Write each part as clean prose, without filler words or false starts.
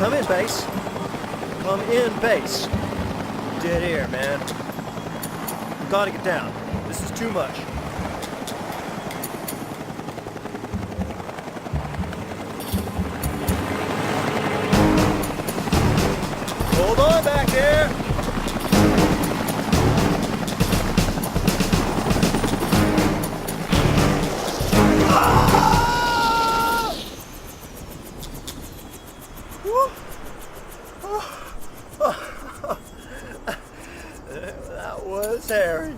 Come in, base. Come in, base. Dead air, man. We gotta get down. This is too much. Hold on back there. That was hairy.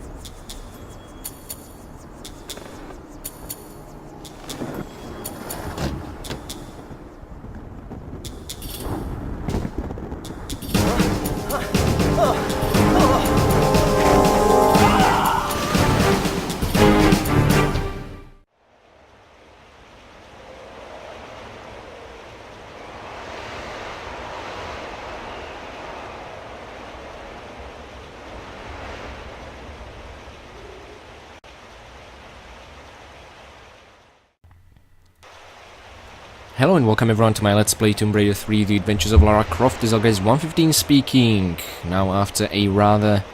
Hello and welcome everyone to my Let's Play Tomb Raider 3 The Adventures of Lara Croft. This is Guys 115 speaking. Now, after a rather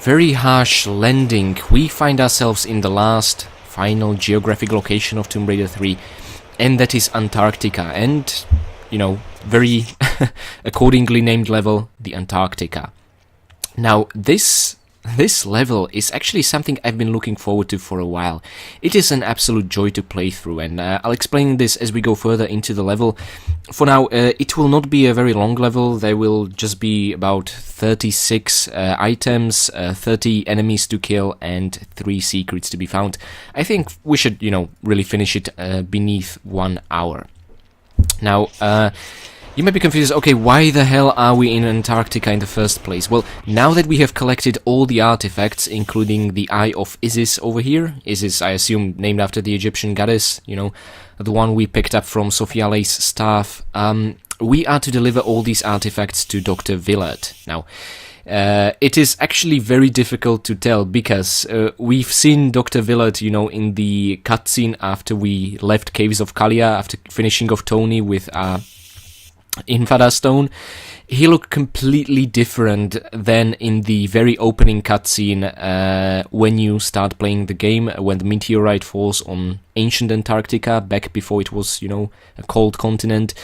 very harsh landing, we find ourselves in the last final geographic location of Tomb Raider 3, and that is Antarctica, and, you know, very accordingly named level, the Antarctica. Now, this level is actually something I've been looking forward to for a while. It is an absolute joy to play through, and I'll explain this as we go further into the level. For now, it will not be a very long level. There will just be about 36 items, 30 enemies to kill, and 3 secrets to be found. I think we should, you know, really finish it beneath 1 hour. Now, you may be confused, okay, why the hell are we in Antarctica in the first place? Well, now that we have collected all the artifacts, including the Eye of Isis over here, Isis, I assume, named after the Egyptian goddess, you know, the one we picked up from Sophia Leigh's staff, we are to deliver all these artifacts to Dr. Willard. Now, it is actually very difficult to tell, because we've seen Dr. Willard, you know, in the cutscene after we left Caves of Kalia, after finishing off Tony with Infada Stone. He looked completely different than in the very opening cutscene when you start playing the game, when the meteorite falls on ancient Antarctica, back before it was, you know, a cold continent.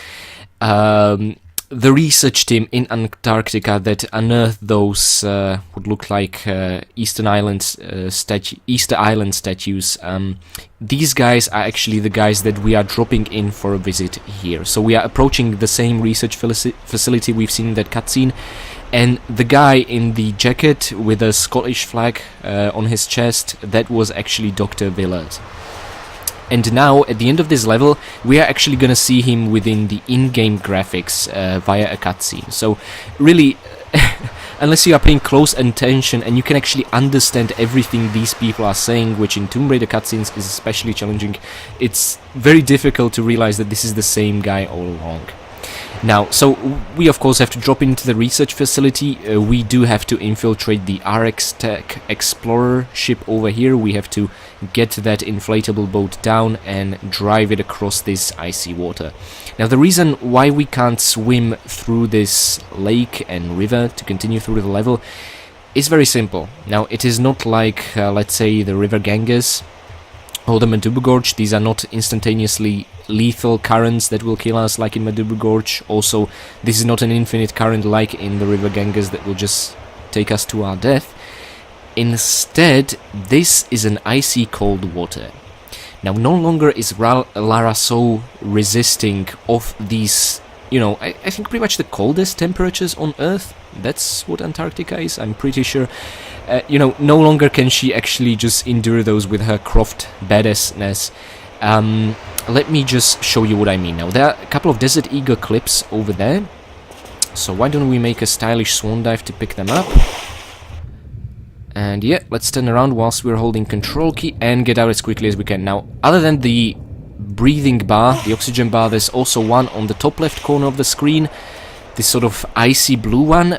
The research team in Antarctica that unearthed those would look like Easter Island statues. These guys are actually the guys that we are dropping in for a visit here. So we are approaching the same research facility we've seen in that cutscene, and the guy in the jacket with a Scottish flag on his chest, that was actually Dr. Willard. And now, at the end of this level, we are actually gonna see him within the in-game graphics via a cutscene. So, really, unless you are paying close attention and you can actually understand everything these people are saying, which in Tomb Raider cutscenes is especially challenging, it's very difficult to realize that this is the same guy all along. Now, so we of course have to drop into the research facility. We do have to infiltrate the RX Tech Explorer ship over here. We have to get that inflatable boat down and drive it across this icy water. Now, the reason why we can't swim through this lake and river to continue through the level is very simple. Now, it is not like, let's say, the River Ganges or the Madubu Gorge. These are not instantaneously lethal currents that will kill us like in Madubu Gorge. Also, this is not an infinite current like in the River Ganges that will just take us to our death. Instead, this is an icy cold water. Now, no longer is Lara so resisting of these, you know, I think pretty much the coldest temperatures on Earth. That's what Antarctica is, I'm pretty sure. You know, no longer can she actually just endure those with her Croft badassness. Let me just show you what I mean now. There are a couple of Desert Eagle clips over there. So why don't we make a stylish swan dive to pick them up? And yeah, let's turn around whilst we're holding control key and get out as quickly as we can. Now, other than the breathing bar, the oxygen bar, there's also one on the top left corner of the screen. This sort of icy blue one.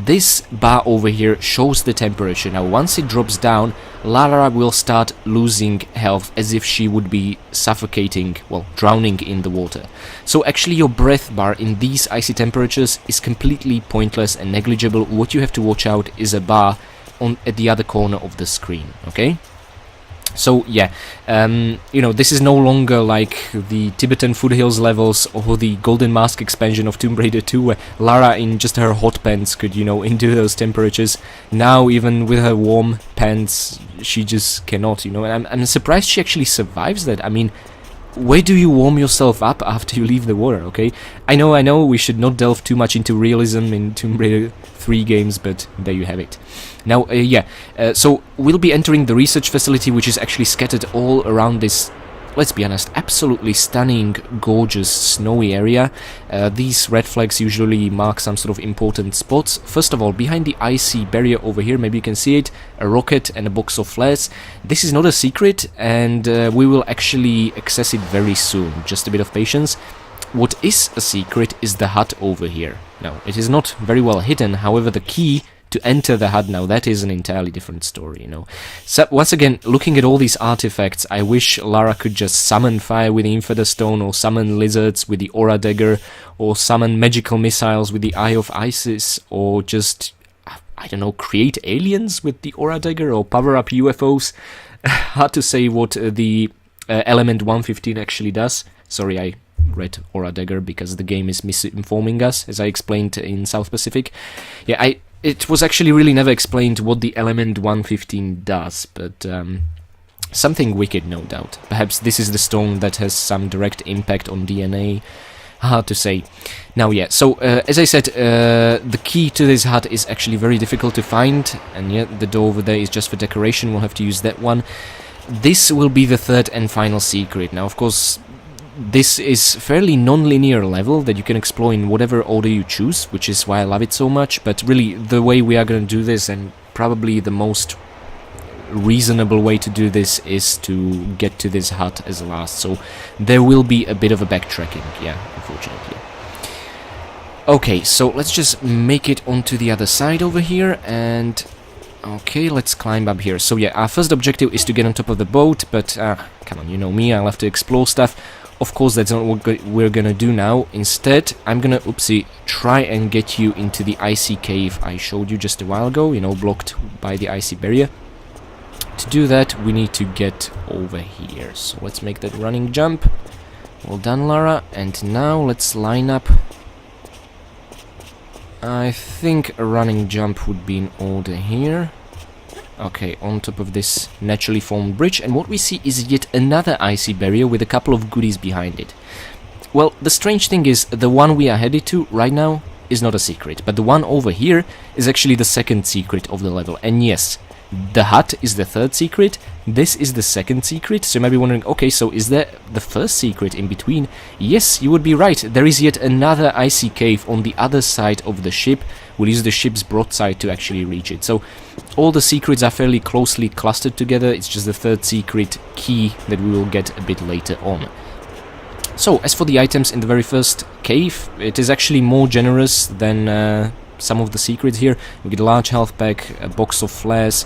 This bar over here shows the temperature. Now, once it drops down, Lara will start losing health as if she would be suffocating, well, drowning in the water. So actually your breath bar in these icy temperatures is completely pointless and negligible. What you have to watch out is a bar at the other corner of the screen, okay? So yeah, you know, this is no longer like the Tibetan foothills levels or the Golden Mask expansion of Tomb Raider 2, where Lara in just her hot pants could, you know, endure those temperatures. Now even with her warm pants, she just cannot, you know, and I'm surprised she actually survives that. I mean, where do you warm yourself up after you leave the water, okay? I know, we should not delve too much into realism in Tomb Raider 3 games, but there you have it. Now, so we'll be entering the research facility, which is actually scattered all around this, let's be honest, absolutely stunning, gorgeous, snowy area. These red flags usually mark some sort of important spots. First of all, behind the icy barrier over here, maybe you can see it, a rocket and a box of flares. This is not a secret, and we will actually access it very soon. Just a bit of patience. What is a secret is the hut over here. Now, it is not very well hidden, however, the key to enter the hut now, that is an entirely different story, you know. So, once again, looking at all these artifacts, I wish Lara could just summon fire with the Infidel Stone, or summon lizards with the Aura Dagger, or summon magical missiles with the Eye of Isis, or just, I don't know, create aliens with the Aura Dagger, or power up UFOs. Hard to say what the Element 115 actually does. Sorry, I read Aura Dagger because the game is misinforming us, as I explained in South Pacific. Yeah, it was actually really never explained what the Element 115 does, but something wicked, no doubt. Perhaps this is the stone that has some direct impact on DNA. Hard to say. Now, yeah, so as I said, the key to this hut is actually very difficult to find, and yet the door over there is just for decoration. We'll have to use that one. This will be the third and final secret. Now, of course, this is fairly non-linear level that you can explore in whatever order you choose, which is why I love it so much. But really, the way we are going to do this, and probably the most reasonable way to do this, is to get to this hut as last. So there will be a bit of a backtracking, yeah, unfortunately. Okay, so let's just make it onto the other side over here, and okay, let's climb up here. So yeah, our first objective is to get on top of the boat, but come on, you know me, I'll have to explore stuff. Of course, that's not what we're gonna do now. Instead, I'm gonna, try and get you into the icy cave I showed you just a while ago, you know, blocked by the icy barrier. To do that, we need to get over here. So let's make that running jump. Well done, Lara. And now let's line up. I think a running jump would be in order here. Okay, on top of this naturally formed bridge, and what we see is yet another icy barrier with a couple of goodies behind it. Well, the strange thing is, the one we are headed to right now is not a secret, but the one over here is actually the second secret of the level. And yes, the hut is the third secret, this is the second secret. So you might be wondering, okay, so is there the first secret in between? Yes, you would be right, there is yet another icy cave on the other side of the ship. We'll use the ship's broadside to actually reach it. So all the secrets are fairly closely clustered together. It's just the third secret key that we will get a bit later on. So as for the items in the very first cave, it is actually more generous than some of the secrets here. We get a large health pack, a box of flares,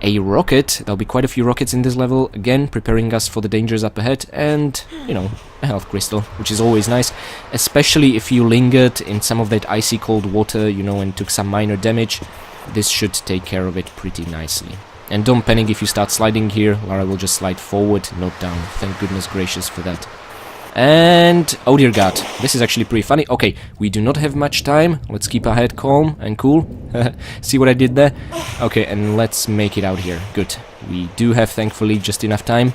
a rocket. There'll be quite a few rockets in this level, again preparing us for the dangers up ahead, and, you know, a health crystal, which is always nice, especially if you lingered in some of that icy cold water, you know, and took some minor damage. This should take care of it pretty nicely. And don't panic if you start sliding here. Lara will just slide forward, not down. Thank goodness gracious for that. And, oh dear god, this is actually pretty funny. Okay, we do not have much time. Let's keep our head calm and cool. See what I did there? Okay, and let's make it out here. Good. We do have, thankfully, just enough time.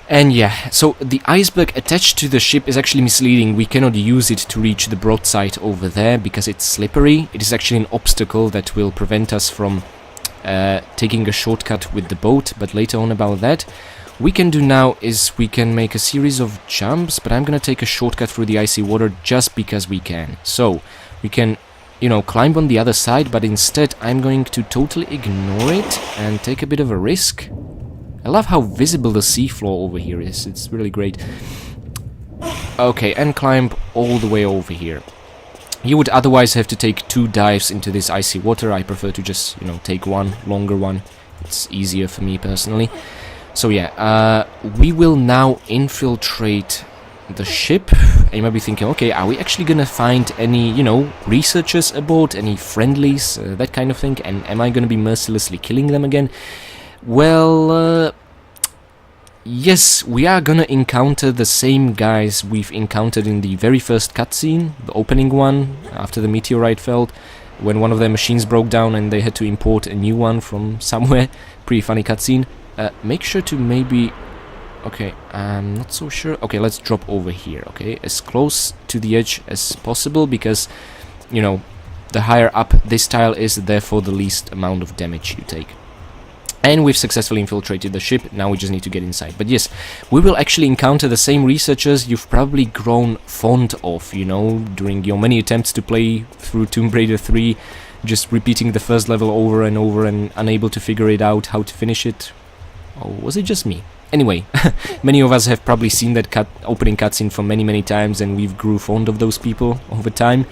And yeah, so the iceberg attached to the ship is actually misleading. We cannot use it to reach the broadside over there because it's slippery. It is actually an obstacle that will prevent us from taking a shortcut with the boat, but later on about that. We can do now is we can make a series of jumps, but I'm gonna take a shortcut through the icy water just because we can. So we can, you know, climb on the other side, but instead I'm going to totally ignore it and take a bit of a risk. I love how visible the seafloor over here is. It's really great. Okay, and climb all the way over here. You would otherwise have to take 2 dives into this icy water. I prefer to just, you know, take one, longer one, It's easier for me personally. So yeah, we will now infiltrate the ship. And you might be thinking, okay, are we actually gonna find any, you know, researchers aboard, any friendlies, that kind of thing, and am I gonna be mercilessly killing them again? Well, yes, we are gonna encounter the same guys we've encountered in the very first cutscene, the opening one, after the meteorite fell, when one of their machines broke down and they had to import a new one from somewhere. Pretty funny cutscene. Make sure to maybe... Okay, I'm not so sure. Okay, let's drop over here, okay? As close to the edge as possible, because, you know, the higher up this tile is, therefore the least amount of damage you take. And we've successfully infiltrated the ship, now we just need to get inside. But yes, we will actually encounter the same researchers you've probably grown fond of, you know, during your many attempts to play through Tomb Raider 3, just repeating the first level over and over and unable to figure it out how to finish it. Or was it just me? Anyway, many of us have probably seen that opening cutscene for many times, and we've grew fond of those people over time.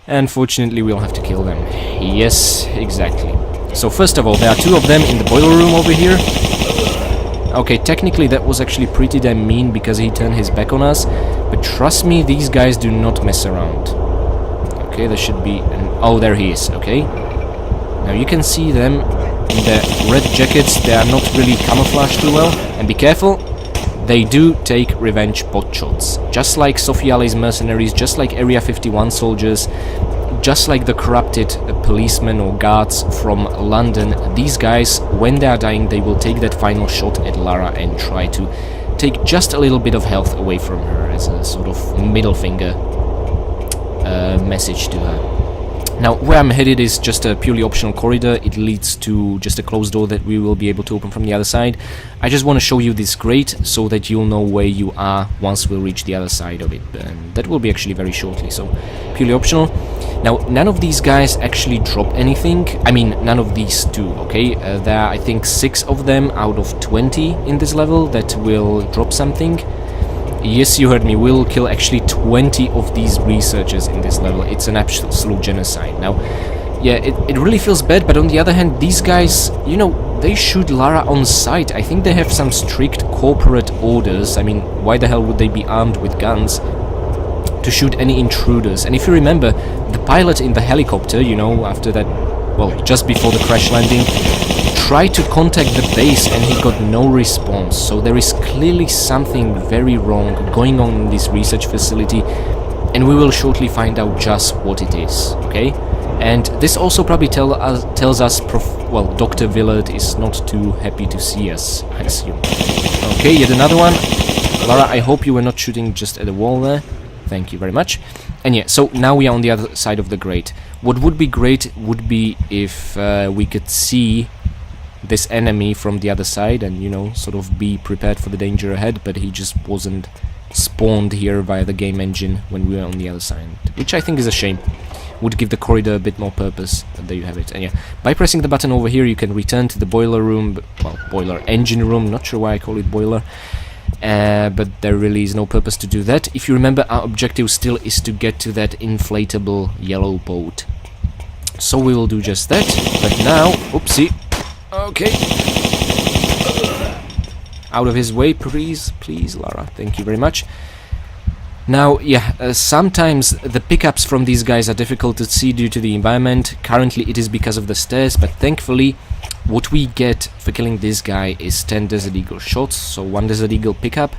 Unfortunately, we'll have to kill them. Yes, exactly. So first of all, there are two of them in the boiler room over here. Okay, technically that was actually pretty damn mean because he turned his back on us. But trust me, these guys do not mess around. Okay, there should be an... Oh, there he is, okay. Now you can see them in their red jackets. They are not really camouflaged too well. And be careful, they do take revenge pot shots. Just like Sofiale's mercenaries, just like Area 51 soldiers, just like the corrupted policemen or guards from London, these guys, when they are dying, they will take that final shot at Lara and try to take just a little bit of health away from her as a sort of middle finger message to her. Now, where I'm headed is just a purely optional corridor. It leads to just a closed door that we will be able to open from the other side. I just want to show you this grate so that you'll know where you are once we reach the other side of it. And that will be actually very shortly, so purely optional. Now, none of these guys actually drop anything. I mean, none of these two, okay? There are, I think, 6 of them out of 20 in this level that will drop something. Yes, you heard me, we'll kill actually 20 of these researchers in this level. It's an absolute genocide. Now, yeah, it really feels bad, but on the other hand, these guys, you know, they shoot Lara on sight. I think they have some strict corporate orders. I mean, why the hell would they be armed with guns to shoot any intruders? And if you remember, the pilot in the helicopter, you know, after that, well, just before the crash landing, tried to contact the base and he got no response. So there is clearly something very wrong going on in this research facility, and we will shortly find out just what it is, okay? And this also probably tells us, well, Dr. Willard is not too happy to see us, I assume. Okay, yet another one. Lara, I hope you were not shooting just at the wall there. Thank you very much. And yeah, so now we are on the other side of the grate. What would be great would be if we could see this enemy from the other side and, you know, sort of be prepared for the danger ahead, but he just wasn't spawned here via the game engine when we were on the other side, which I think is a shame. Would give the corridor a bit more purpose, but there you have it. And yeah, by pressing the button over here you can return to the boiler room, well, boiler engine room, not sure why I call it boiler, but there really is no purpose to do that. If you remember, our objective still is to get to that inflatable yellow boat. So we will do just that, but now, oopsie. Okay. Out of his way, please, Lara. Thank you very much. Now, yeah, sometimes the pickups from these guys are difficult to see due to the environment. Currently it is because of the stairs, but thankfully what we get for killing this guy is 10 Desert Eagle shots, so 1 Desert Eagle pickup.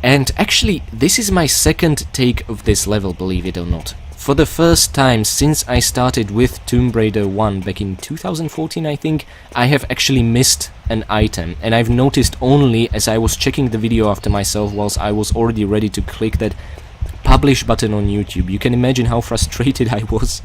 And actually, this is my second take of this level, believe it or not. For the first time since I started with Tomb Raider 1 back in 2014, I think, I have actually missed an item, and I've noticed only as I was checking the video after myself whilst I was already ready to click that publish button on YouTube. You can imagine how frustrated I was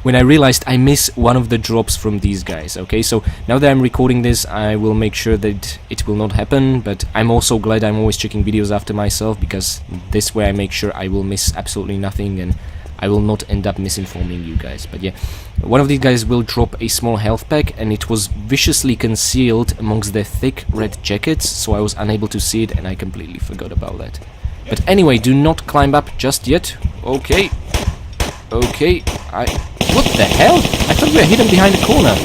when I realized I missed one of the drops from these guys. Okay, so now that I'm recording this, I will make sure that it will not happen, but I'm also glad I'm always checking videos after myself, because this way I make sure I will miss absolutely nothing and I will not end up misinforming you guys. But yeah, one of these guys will drop a small health pack, and it was viciously concealed amongst their thick red jackets, so I was unable to see it and I completely forgot about that. But anyway, do not climb up just yet. Okay. Okay. What the hell? I thought we were hidden behind a corner.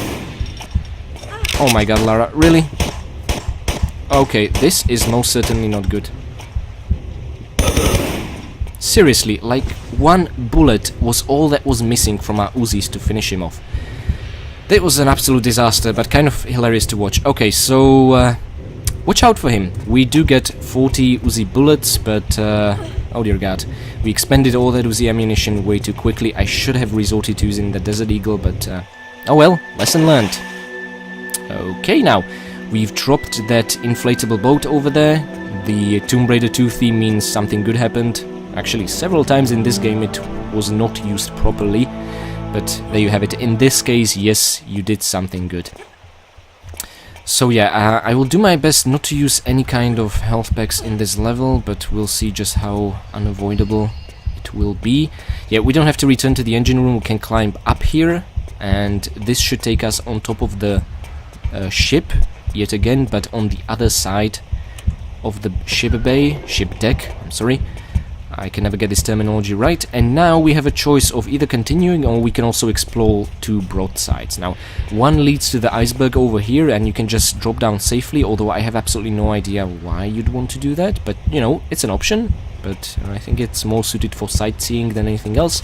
Oh my god, Lara, really? Okay, this is most certainly not good. Seriously, like, one bullet was all that was missing from our Uzis to finish him off. That was an absolute disaster, but kind of hilarious to watch. Okay, so, watch out for him. We do get 40 Uzi bullets, but, oh dear god. We expended all that Uzi ammunition way too quickly. I should have resorted to using the Desert Eagle, but, oh well, lesson learned. Okay, now, we've dropped that inflatable boat over there. The Tomb Raider 2 theme means something good happened. Actually, several times in this game it was not used properly. But there you have it. In this case, yes, you did something good. So yeah, I will do my best not to use any kind of health packs in this level, but we'll see just how unavoidable it will be. Yeah, we don't have to return to the engine room, we can climb up here, and this should take us on top of the ship, yet again, but on the other side of the ship deck, I'm sorry. I can never get this terminology right. And now we have a choice of either continuing, or we can also explore two broadsides. Now, one leads to the iceberg over here, and you can just drop down safely, although I have absolutely no idea why you'd want to do that. But, you know, it's an option, but I think it's more suited for sightseeing than anything else.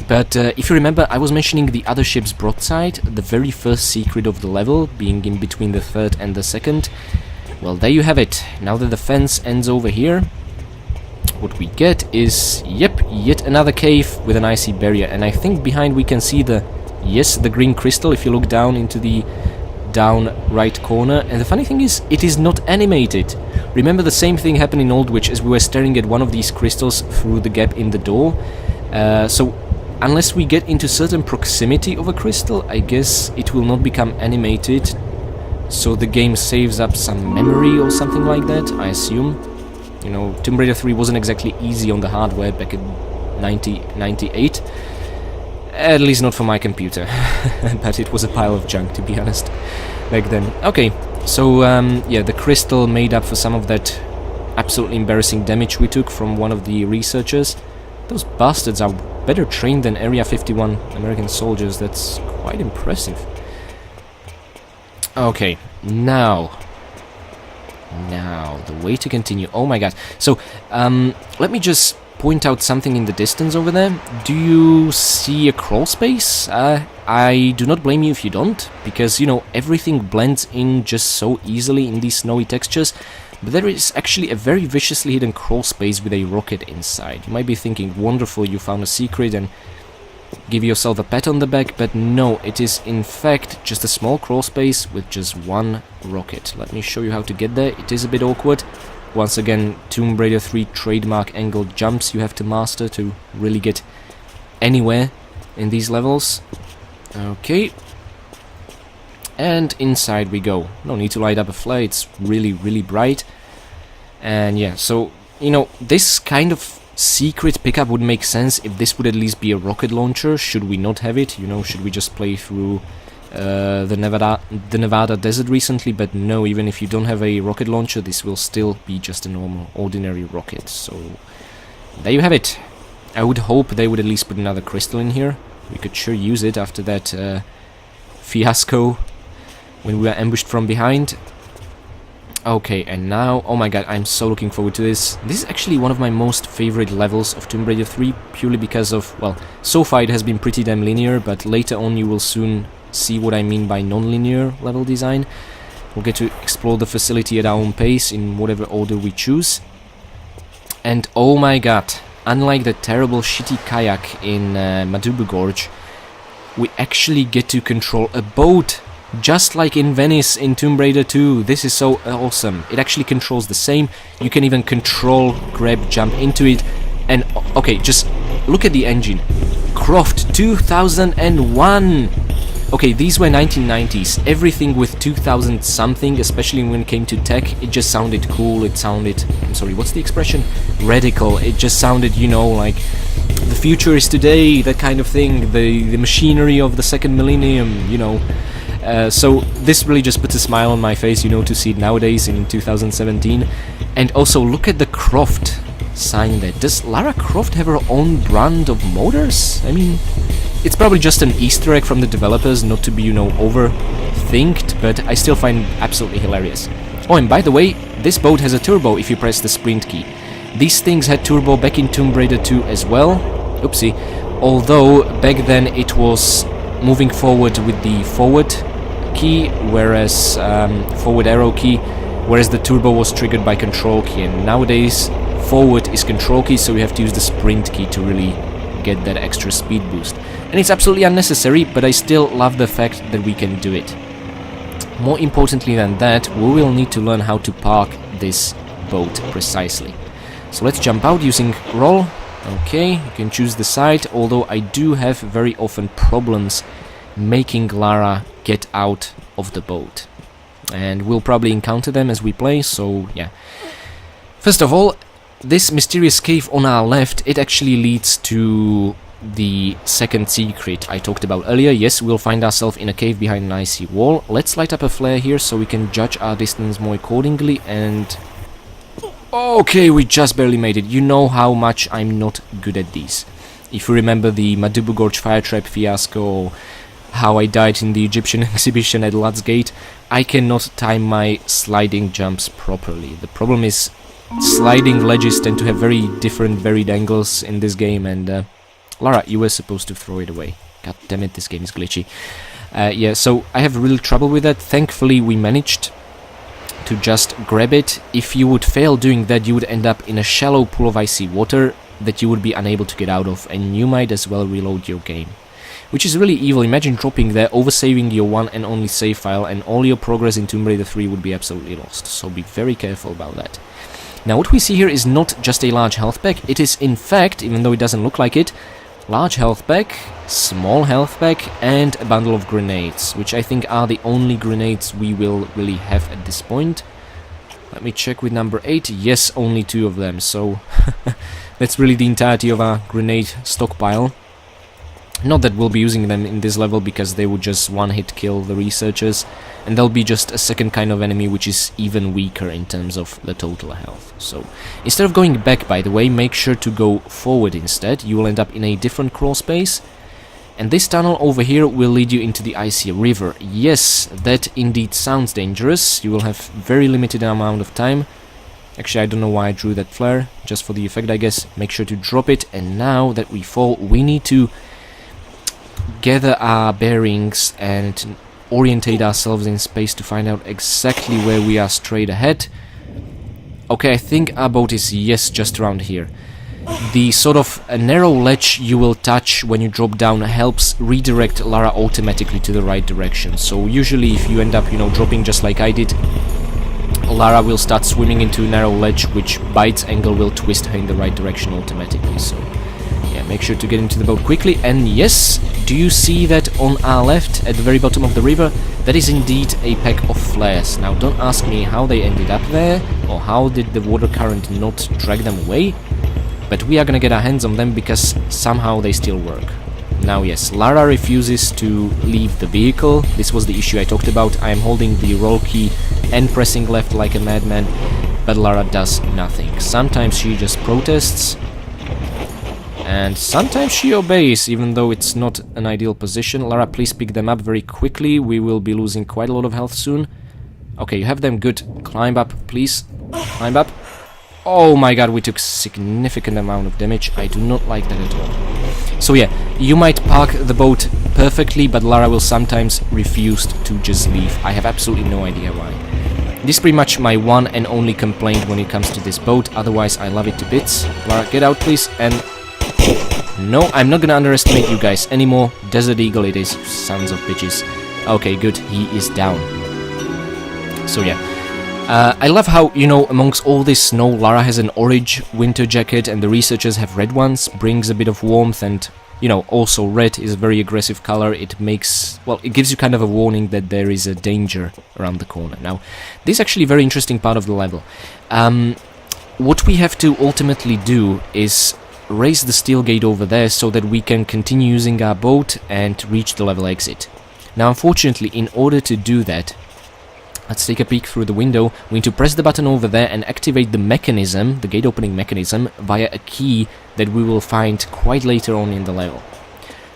But if you remember, I was mentioning the other ship's broadside, the very first secret of the level, being in between the third and the second. Well, there you have it. Now that the fence ends over here, what we get is, yep, yet another cave with an icy barrier. And I think behind we can see the green crystal if you look down into the down right corner. And the funny thing is, it is not animated. Remember, the same thing happened in Old Witch as we were staring at one of these crystals through the gap in the door. So unless we get into certain proximity of a crystal, I guess it will not become animated. So the game saves up some memory or something like that, I assume. You know, Tomb Raider 3 wasn't exactly easy on the hardware back in 1998. At least not for my computer. But it was a pile of junk, to be honest, back then. Okay, so, yeah, the crystal made up for some of that absolutely embarrassing damage we took from one of the researchers. Those bastards are better trained than Area 51 American soldiers. That's quite impressive. Okay, now, the way to continue. Oh my god. So, let me just point out something in the distance over there. Do you see a crawl space? I do not blame you if you don't, because, you know, everything blends in just so easily in these snowy textures. But there is actually a very viciously hidden crawl space with a rocket inside. You might be thinking, wonderful, you found a secret and give yourself a pat on the back, but no, it is in fact just a small crawl space with just one rocket. Let me show you how to get there. It is a bit awkward. Once again, Tomb Raider 3 trademark angled jumps you have to master to really get anywhere in these levels. Okay. And inside we go. No need to light up a flare, it's really, really bright. And yeah, so, you know, this kind of secret pickup would make sense if this would at least be a rocket launcher. Should we not have it? You know, should we just play through the Nevada desert recently? But no, even if you don't have a rocket launcher, this will still be just a normal, ordinary rocket. So, there you have it. I would hope they would at least put another crystal in here. We could sure use it after that fiasco when we were ambushed from behind. Okay, and now, oh my god, I'm so looking forward to this. This is actually one of my most favorite levels of Tomb Raider 3, purely because of, well, so far it has been pretty damn linear, but later on you will soon see what I mean by non-linear level design. We'll get to explore the facility at our own pace, in whatever order we choose. And oh my god, unlike the terrible shitty kayak in Madubu Gorge, we actually get to control a boat! Just like in Venice in Tomb Raider 2, this is so awesome. It actually controls the same. You can even control, grab, jump into it. And, okay, just look at the engine. Croft 2001! Okay, these were 1990s. Everything with 2000 something, especially when it came to tech, it just sounded cool. It sounded, I'm sorry, what's the expression? Radical. It just sounded, you know, like the future is today, that kind of thing. The machinery of the second millennium, you know. So this really just puts a smile on my face, you know, to see it nowadays in 2017. And also, look at the Croft sign there. Does Lara Croft have her own brand of motors? I mean, It's probably just an Easter egg from the developers, not to be, you know, overthinked, but I still find it absolutely hilarious. Oh, and by the way, this boat has a turbo if you press the sprint key. These things had turbo back in Tomb Raider 2 as well. Oopsie. Although back then it was moving forward with the forward key, whereas forward arrow key, whereas the turbo was triggered by control key. And nowadays forward is control key, so you have to use the sprint key to really get that extra speed boost. And it's absolutely unnecessary, but I still love the fact that we can do it. More importantly than that, we will need to learn how to park this boat precisely. So let's jump out using roll. Okay, you can choose the side, although I do have very often problems making Lara get out of the boat. And we'll probably encounter them as we play, so yeah. First of all, this mysterious cave on our left, it actually leads to the second secret I talked about earlier. Yes, we'll find ourselves in a cave behind an icy wall. Let's light up a flare here so we can judge our distance more accordingly. And okay, we just barely made it. You know how much I'm not good at these. If you remember the Madubu Gorge fire trap fiasco, or how I died in the Egyptian exhibition at Lud's Gate, I cannot time my sliding jumps properly. The problem is sliding ledges tend to have very different varied angles in this game, and Lara, you were supposed to throw it away. God damn it, this game is glitchy. Yeah, so I have real trouble with that. Thankfully, we managed to just grab it. If you would fail doing that, you would end up in a shallow pool of icy water that you would be unable to get out of, and you might as well reload your game. Which is really evil. Imagine dropping there, oversaving your one and only save file, and all your progress in Tomb Raider 3 would be absolutely lost. So be very careful about that. Now, what we see here is not just a large health pack. It is, in fact, even though it doesn't look like it, large health pack, small health pack, and a bundle of grenades, which I think are the only grenades we will really have at this point. Let me check with number 8. Yes, only 2 of them, so that's really the entirety of our grenade stockpile. Not that we'll be using them in this level, because they would just one-hit kill the researchers, and they'll be just a second kind of enemy which is even weaker in terms of the total health. So, instead of going back, by the way, make sure to go forward instead. You will end up in a different crawl space, and this tunnel over here will lead you into the icy river. Yes, that indeed sounds dangerous. You will have very limited amount of time. Actually, I don't know why I drew that flare, just for the effect, I guess. Make sure to drop it, and now that we fall, we need to gather our bearings and orientate ourselves in space to find out exactly where we are straight ahead. Okay, I think our boat is, yes, just around here. The sort of a narrow ledge you will touch when you drop down helps redirect Lara automatically to the right direction. So usually if you end up, you know, dropping just like I did, Lara will start swimming into a narrow ledge, which by its angle will twist her in the right direction automatically. So yeah, make sure to get into the boat quickly. And yes, do you see that on our left, at the very bottom of the river? That is indeed a pack of flares. Now, don't ask me how they ended up there, or how did the water current not drag them away, but we are gonna get our hands on them because somehow they still work. Now, yes, Lara refuses to leave the vehicle. This was the issue I talked about. I am holding the roll key and pressing left like a madman, but Lara does nothing. Sometimes she just protests, and sometimes she obeys, even though it's not an ideal position. Lara, please pick them up very quickly. We will be losing quite a lot of health soon. Okay, you have them. Good. Climb up, please. Climb up. Oh my god, we took significant amount of damage. I do not like that at all. So yeah, you might park the boat perfectly, but Lara will sometimes refuse to just leave. I have absolutely no idea why. This is pretty much my one and only complaint when it comes to this boat. Otherwise, I love it to bits. Lara, get out, please. And no, I'm not gonna underestimate you guys anymore. Desert Eagle it is, sons of bitches. Okay, good, he is down. So yeah, I love how, you know, amongst all this snow, Lara has an orange winter jacket and the researchers have red ones. Brings a bit of warmth, and, you know, also red is a very aggressive color. It makes, well, it gives you kind of a warning that there is a danger around the corner. Now, this is actually a very interesting part of the level. What we have to ultimately do is raise the steel gate over there so that we can continue using our boat and reach the level exit. Now, unfortunately, in order to do that, let's take a peek through the window. We need to press the button over there and activate the mechanism, the gate opening mechanism, via a key that we will find quite later on in the level.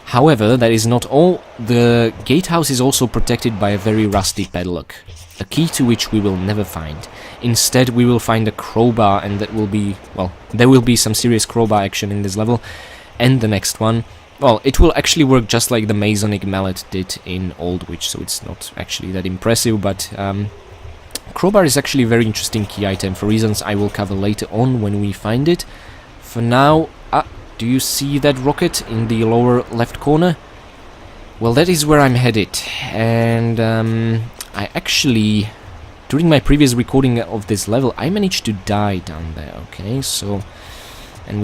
However, that is not all. The gatehouse is also protected by a very rusty padlock, a key to which we will never find. Instead, we will find a crowbar, and that will be, well, there will be some serious crowbar action in this level, and the next one. Well, it will actually work just like the Masonic mallet did in Old Witch, so it's not actually that impressive, but crowbar is actually a very interesting key item for reasons I will cover later on when we find it. For now, do you see that rocket in the lower left corner? Well, that is where I'm headed, and I actually, during my previous recording of this level, I managed to die down there, okay, so, and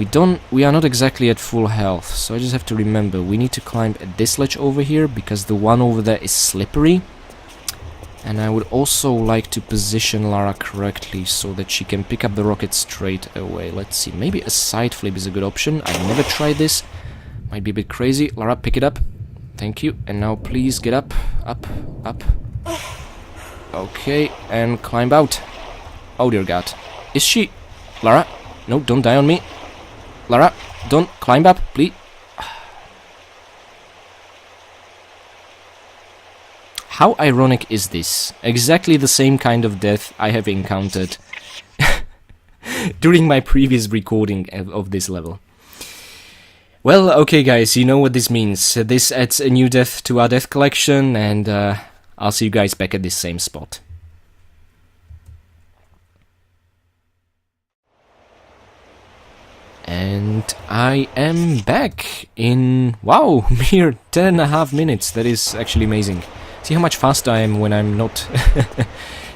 we are not exactly at full health, so I just have to remember, we need to climb this ledge over here, because the one over there is slippery, and I would also like to position Lara correctly, so that she can pick up the rocket straight away. Let's see, maybe a side flip is a good option. I've never tried this, might be a bit crazy. Lara, pick it up, thank you, and now please get up, up, up. Okay, and climb out. Oh dear God. Is she... Lara? No, don't die on me. Lara, don't climb up, please. How ironic is this? Exactly the same kind of death I have encountered during my previous recording of this level. Well, okay guys, you know what this means. This adds a new death to our death collection, and I'll see you guys back at this same spot. And I am back in, wow, mere 10.5 minutes. That is actually amazing. See how much faster I am when I'm not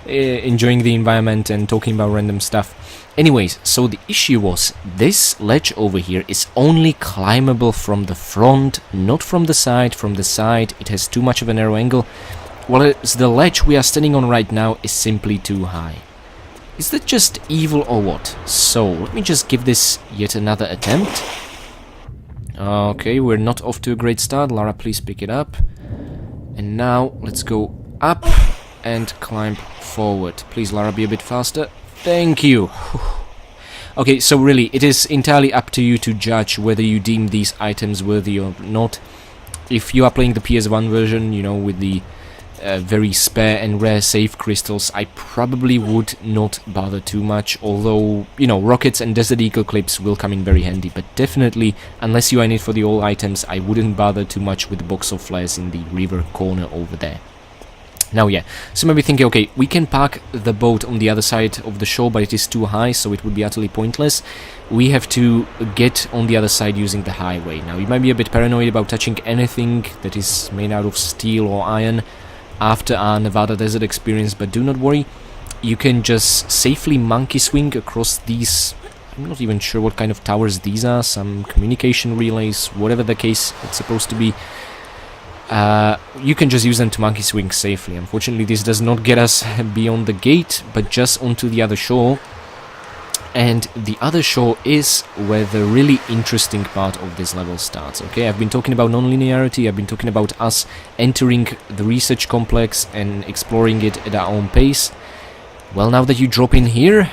enjoying the environment and talking about random stuff. Anyways, so the issue was, this ledge over here is only climbable from the front, not from the side. From the side, it has too much of a narrow angle. Whereas the ledge we are standing on right now is simply too high. Is that just evil or what? So, let me just give this yet another attempt. Okay, we're not off to a great start. Lara, please pick it up. And now, let's go up and climb forward. Please, Lara, be a bit faster. Thank you. Okay, so really, it is entirely up to you to judge whether you deem these items worthy or not. If you are playing the PS1 version, you know, with the very spare and rare save crystals, I probably would not bother too much, although, you know, rockets and Desert Eagle clips will come in very handy, but definitely, unless you are in it for the all items, I wouldn't bother too much with the box of flares in the river corner over there. Now, yeah, so maybe thinking, okay, we can park the boat on the other side of the shore, but it is too high, so it would be utterly pointless. We have to get on the other side using the highway. Now, you might be a bit paranoid about touching anything that is made out of steel or iron after our Nevada desert experience, but do not worry, you can just safely monkey swing across these, I'm not even sure what kind of towers these are, some communication relays, whatever the case it's supposed to be. You can just use them to monkey swing safely. Unfortunately, this does not get us beyond the gate, but just onto the other shore. And the other shore is where the really interesting part of this level starts, okay? I've been talking about non-linearity, I've been talking about us entering the research complex and exploring it at our own pace. Well, now that you drop in here,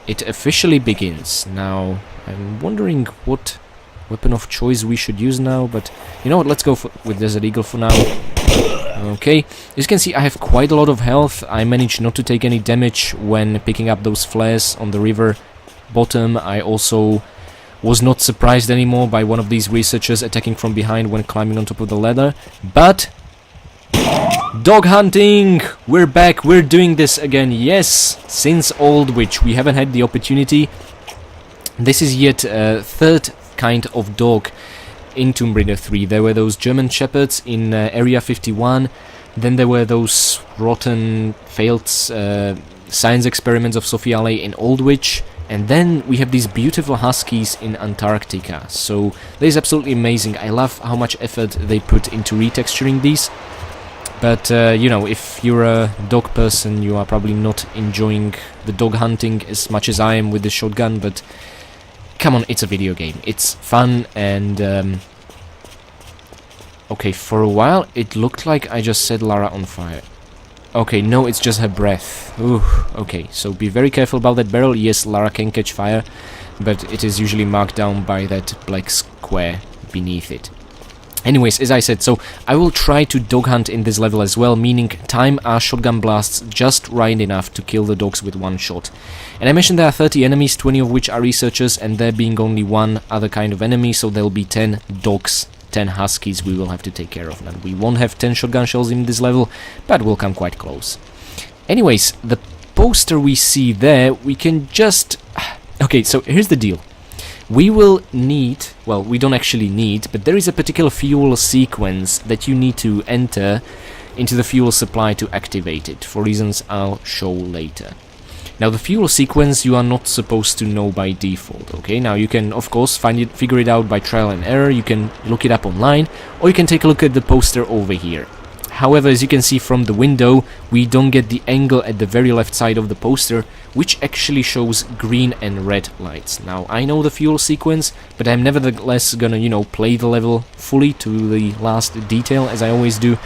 it officially begins. Now, I'm wondering what weapon of choice we should use now, but you know what, let's go with Desert Eagle for now. Okay, as you can see, I have quite a lot of health. I managed not to take any damage when picking up those flares on the river bottom. I also was not surprised anymore by one of these researchers attacking from behind when climbing on top of the ladder. But dog hunting! We're back, we're doing this again. Yes, since Old Witch we haven't had the opportunity. This is yet a third kind of dog in Tomb Raider 3. There were those German Shepherds in Area 51, then there were those rotten, failed science experiments of Sophia Lay in Old Witch, and then we have these beautiful Huskies in Antarctica. So that is absolutely amazing. I love how much effort they put into retexturing these. But, you know, if you're a dog person, you are probably not enjoying the dog hunting as much as I am with the shotgun, but come on, it's a video game. It's fun, and okay, for a while it looked like I just set Lara on fire. Okay, no, it's just her breath. Ooh, okay, so be very careful about that barrel. Yes, Lara can catch fire, but it is usually marked down by that black square beneath it. Anyways, as I said, so I will try to dog hunt in this level as well, meaning time our shotgun blasts just right enough to kill the dogs with one shot. And I mentioned there are 30 enemies, 20 of which are researchers, and there being only one other kind of enemy, so there'll be 10 dogs, 10 huskies we will have to take care of. Now, we won't have 10 shotgun shells in this level, but we'll come quite close. Anyways, the poster we see there, we can just... Okay, so here's the deal. We will need, well, we don't actually need, but there is a particular fuel sequence that you need to enter into the fuel supply to activate it, for reasons I'll show later. Now, the fuel sequence you are not supposed to know by default, okay? Now, you can, of course, figure it out by trial and error, you can look it up online, or you can take a look at the poster over here. However, as you can see from the window, we don't get the angle at the very left side of the poster, which actually shows green and red lights. Now, I know the fuel sequence, but I'm nevertheless gonna, you know, play the level fully to the last detail, as I always do.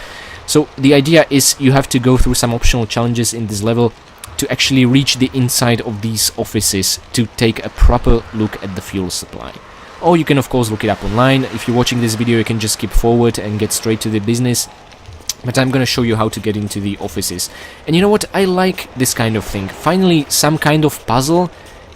So, the idea is you have to go through some optional challenges in this level to actually reach the inside of these offices to take a proper look at the fuel supply. Or you can, of course, look it up online. If you're watching this video, you can just skip forward and get straight to the business. But I'm gonna show you how to get into the offices. And you know what? I like this kind of thing. Finally, some kind of puzzle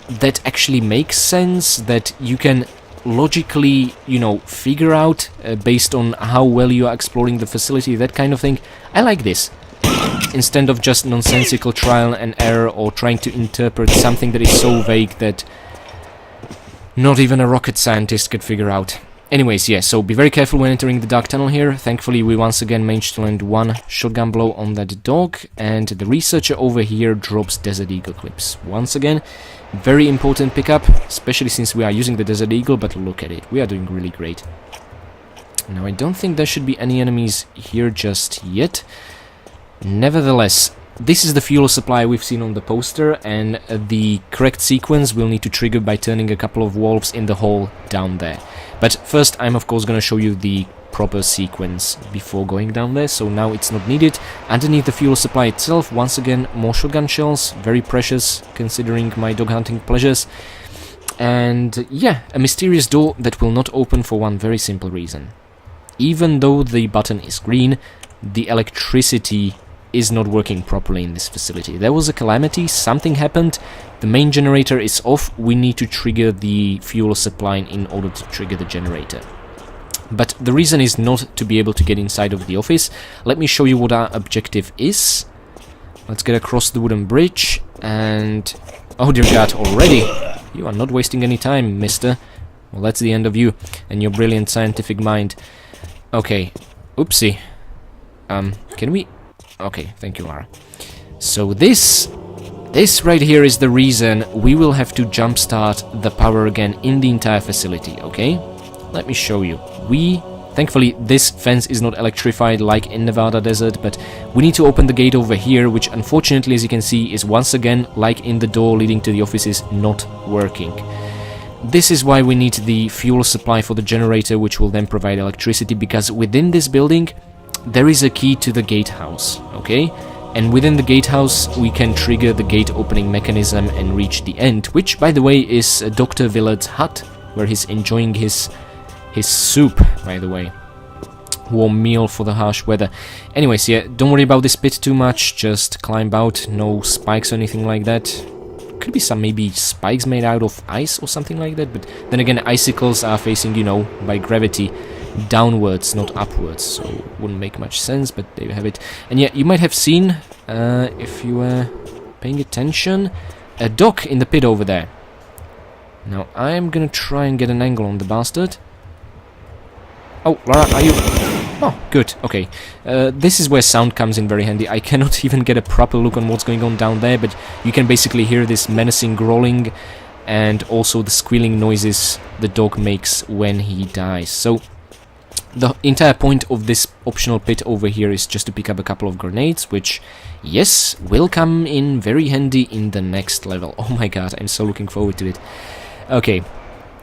that actually makes sense, that you can logically, you know, figure out based on how well you are exploring the facility, that kind of thing. I like this. Instead of just nonsensical trial and error or trying to interpret something that is so vague that not even a rocket scientist could figure out. Anyways, yeah, so be very careful when entering the dark tunnel here. Thankfully, we once again managed to land one shotgun blow on that dog, and the researcher over here drops Desert Eagle clips. Once again, very important pickup, especially since we are using the Desert Eagle, but look at it, we are doing really great. Now, I don't think there should be any enemies here just yet. Nevertheless, this is the fuel supply we've seen on the poster, and the correct sequence we'll need to trigger by turning a couple of valves in the hole down there. But first, I'm of course going to show you the proper sequence before going down there, so now it's not needed. Underneath the fuel supply itself, once again, more shotgun shells, very precious considering my dog hunting pleasures. And yeah, a mysterious door that will not open for one very simple reason. Even though the button is green, the electricity is not working properly in this facility. There was a calamity, something happened, the main generator is off, we need to trigger the fuel supply in order to trigger the generator. But the reason is not to be able to get inside of the office. Let me show you what our objective is. Let's get across the wooden bridge, and... oh dear God, already? You are not wasting any time, mister. Well, that's the end of you and your brilliant scientific mind. Okay, oopsie. Can we... okay, thank you, Lara. So this right here is the reason we will have to jumpstart the power again in the entire facility, okay? Let me show you. Thankfully, this fence is not electrified like in Nevada desert, but we need to open the gate over here, which unfortunately, as you can see, is once again, like in the door leading to the offices, not working. This is why we need the fuel supply for the generator, which will then provide electricity, because within this building, there is a key to the gatehouse, okay? And within the gatehouse, we can trigger the gate opening mechanism and reach the end, which, by the way, is Dr. Villard's hut, where he's enjoying his soup, by the way. Warm meal for the harsh weather. Anyways, yeah, don't worry about this pit too much, just climb out, no spikes or anything like that. Could be some maybe spikes made out of ice or something like that, but then again, icicles are facing, you know, by gravity, downwards, not upwards, so wouldn't make much sense, but there you have it. And yeah, you might have seen, if you were paying attention, a dock in the pit over there. Now, I'm gonna try and get an angle on the bastard. Oh, Lara, are you... oh, good, okay. This is where sound comes in very handy. I cannot even get a proper look on what's going on down there, but you can basically hear this menacing growling and also the squealing noises the dog makes when he dies. So, the entire point of this optional pit over here is just to pick up a couple of grenades, which, yes, will come in very handy in the next level. Oh my god, I'm so looking forward to it. Okay,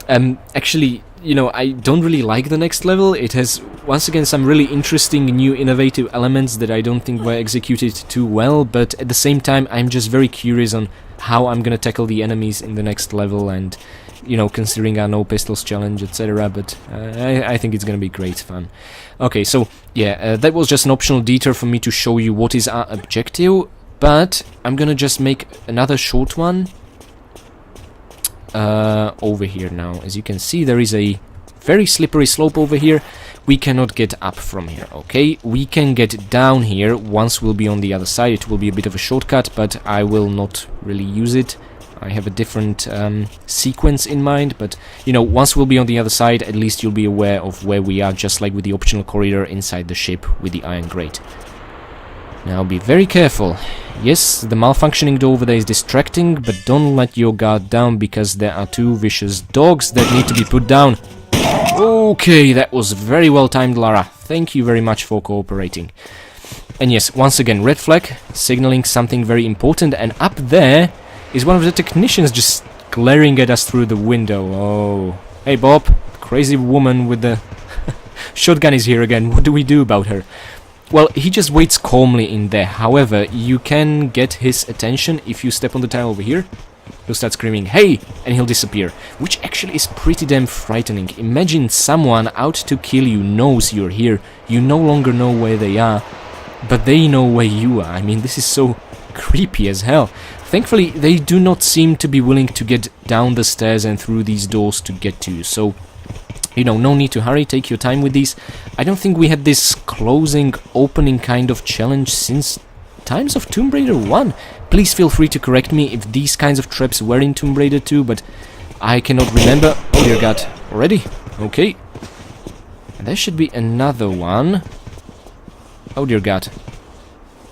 actually, you know, I don't really like the next level. It has, once again, some really interesting new innovative elements that I don't think were executed too well, but at the same time, I'm just very curious on how I'm gonna tackle the enemies in the next level, and you know, considering our no pistols challenge, etc. But I think it's gonna be great fun. Okay, so yeah, that was just an optional detour for me to show you what is our objective. But I'm gonna just make another short one over here now. As you can see, there is a very slippery slope over here. We cannot get up from here, okay? We can get down here once we'll be on the other side. It will be a bit of a shortcut, but I will not really use it. I have a different sequence in mind, but, you know, once we'll be on the other side, at least you'll be aware of where we are, just like with the optional corridor inside the ship with the iron grate. Now be very careful. Yes, the malfunctioning door over there is distracting, but don't let your guard down, because there are two vicious dogs that need to be put down. Okay, that was very well timed, Lara. Thank you very much for cooperating. And yes, once again, red flag, signaling something very important, and up there is one of the technicians just glaring at us through the window. Oh, hey Bob, crazy woman with the shotgun is here again. What do we do about her? Well, he just waits calmly in there. However, you can get his attention if you step on the tile over here. He'll start screaming, hey, and he'll disappear, which actually is pretty damn frightening. Imagine someone out to kill you knows you're here. You no longer know where they are, but they know where you are. I mean, this is so creepy as hell. Thankfully, they do not seem to be willing to get down the stairs and through these doors to get to you, so, you know, no need to hurry, take your time with these. I don't think we had this closing, opening kind of challenge since times of Tomb Raider 1. Please feel free to correct me if these kinds of traps were in Tomb Raider 2, but I cannot remember. Oh dear god, already? Okay. And there should be another one. Oh dear god.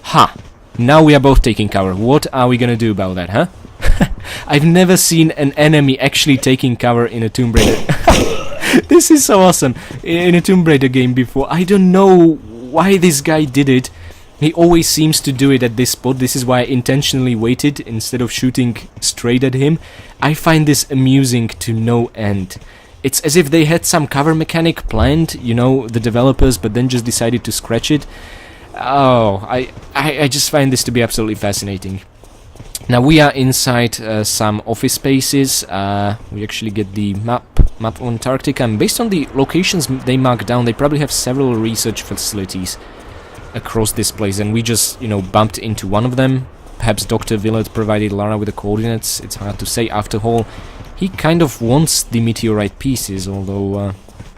Ha! Now we are both taking cover. What are we gonna do about that, huh? I've never seen an enemy actually taking cover in a Tomb Raider. This is so awesome. In a Tomb Raider game before. I don't know why this guy did it. He always seems to do it at this spot. This is why I intentionally waited instead of shooting straight at him. I find this amusing to no end. It's as if they had some cover mechanic planned, you know, the developers, but then just decided to scratch it. Oh, I just find this to be absolutely fascinating. Now we are inside some office spaces. We actually get the map of Antarctica, and based on the locations they mark down, they probably have several research facilities across this place, and we just, you know, bumped into one of them. Perhaps Dr. Willard provided Lara with the coordinates. It's hard to say. After all, he kind of wants the meteorite pieces, although,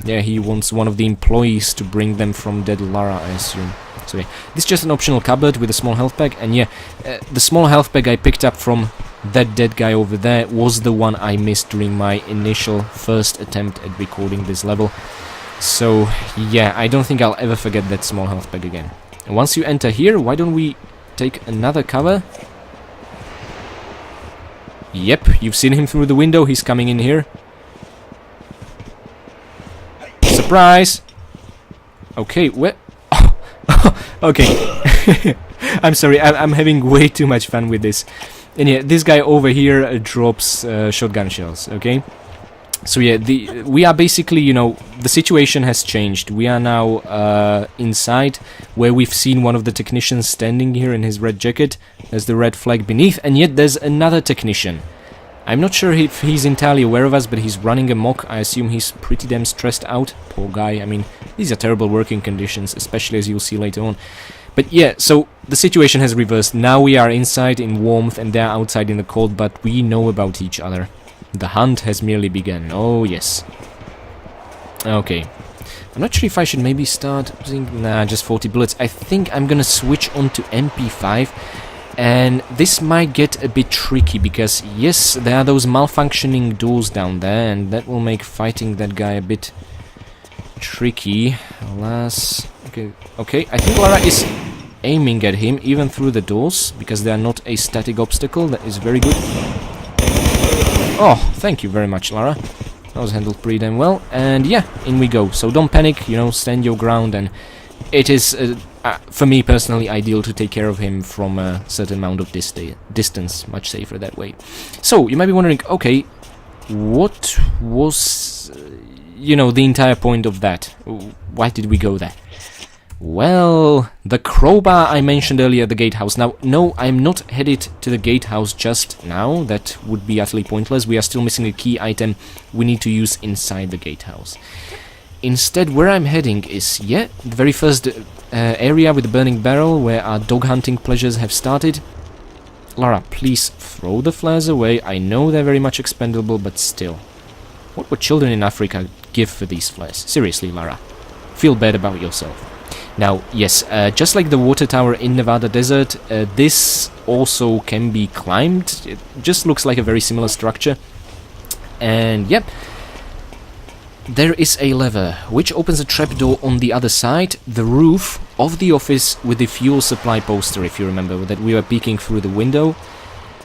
yeah, he wants one of the employees to bring them from dead Lara, I assume. So yeah, this is just an optional cupboard with a small health bag, and yeah, the small health bag I picked up from that dead guy over there was the one I missed during my initial first attempt at recording this level. So yeah, I don't think I'll ever forget that small health bag again. And once you enter here, why don't we take another cover? Yep, you've seen him through the window, he's coming in here. Surprise! Okay, where... Okay. I'm sorry, I'm having way too much fun with this. And yeah, this guy over here drops shotgun shells, okay? So yeah, we are basically, you know, the situation has changed. We are now inside, where we've seen one of the technicians standing here in his red jacket. There's the red flag beneath, and yet there's another technician. I'm not sure if he's entirely aware of us, but he's running amok. I assume he's pretty damn stressed out. Poor guy. I mean, these are terrible working conditions, especially as you'll see later on. But yeah, so the situation has reversed. Now we are inside in warmth, and they're outside in the cold, but we know about each other. The hunt has merely begun. Oh, yes. Okay. I'm not sure if I should maybe start using... Nah, just 40 bullets. I think I'm gonna switch on to MP5. And this might get a bit tricky, because, yes, there are those malfunctioning doors down there, and that will make fighting that guy a bit tricky. Alas... Okay, I think Lara is aiming at him, even through the doors, because they are not a static obstacle. That is very good. Oh, thank you very much, Lara. That was handled pretty damn well. And yeah, in we go. So don't panic, you know, stand your ground. And it is, for me personally, ideal to take care of him from a certain amount of distance. Much safer that way. So, you might be wondering, okay, what was, you know, the entire point of that? Why did we go there? Well, the crowbar I mentioned earlier at the gatehouse. Now, no, I'm not headed to the gatehouse just now. That would be utterly pointless. We are still missing a key item we need to use inside the gatehouse. Instead, where I'm heading is, the very first area with the burning barrel where our dog hunting pleasures have started. Lara, please throw the flares away. I know they're very much expendable, but still. What would children in Africa give for these flares? Seriously, Lara. Feel bad about yourself. Now, yes, just like the water tower in Nevada desert, this also can be climbed. It just looks like a very similar structure. And, yep. There is a lever, which opens a trapdoor on the other side, the roof of the office with the fuel supply poster, if you remember, that we were peeking through the window.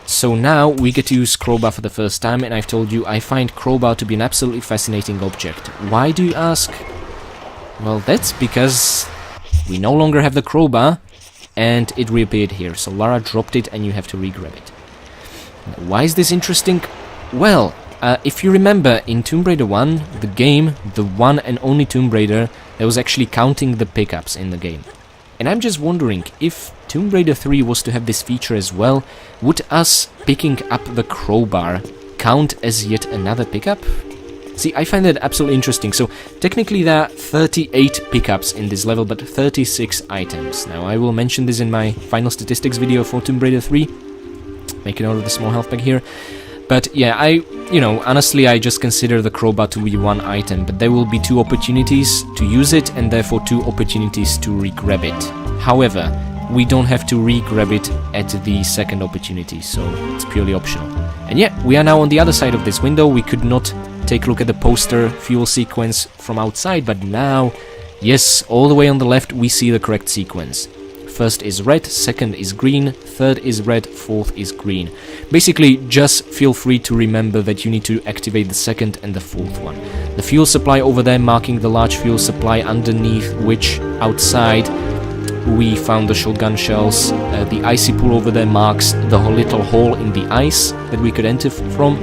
So now we get to use crowbar for the first time, and I've told you I find crowbar to be an absolutely fascinating object. Why, do you ask? Well, that's because we no longer have the crowbar, and it reappeared here. So Lara dropped it, and you have to re-grab it. Now, why is this interesting? Well, if you remember, in Tomb Raider 1, the game, the one and only Tomb Raider, that was actually counting the pickups in the game. And I'm just wondering, if Tomb Raider 3 was to have this feature as well, would us picking up the crowbar count as yet another pickup? See, I find that absolutely interesting. So, technically there are 38 pickups in this level, but 36 items. Now, I will mention this in my final statistics video for Tomb Raider 3. Make a note of the small health pack here. But yeah, honestly, I just consider the crowbar to be one item, but there will be 2 opportunities to use it, and therefore 2 opportunities to re-grab it. However, we don't have to re-grab it at the second opportunity, so it's purely optional. And yeah, we are now on the other side of this window. We could not take a look at the poster fuel sequence from outside, but now, yes, all the way on the left, we see the correct sequence. First is red, second is green, third is red, fourth is green. Basically, just feel free to remember that you need to activate the second and the fourth one. The fuel supply over there marking the large fuel supply, underneath which, outside, we found the shotgun shells. The icy pool over there marks the little hole in the ice that we could enter from.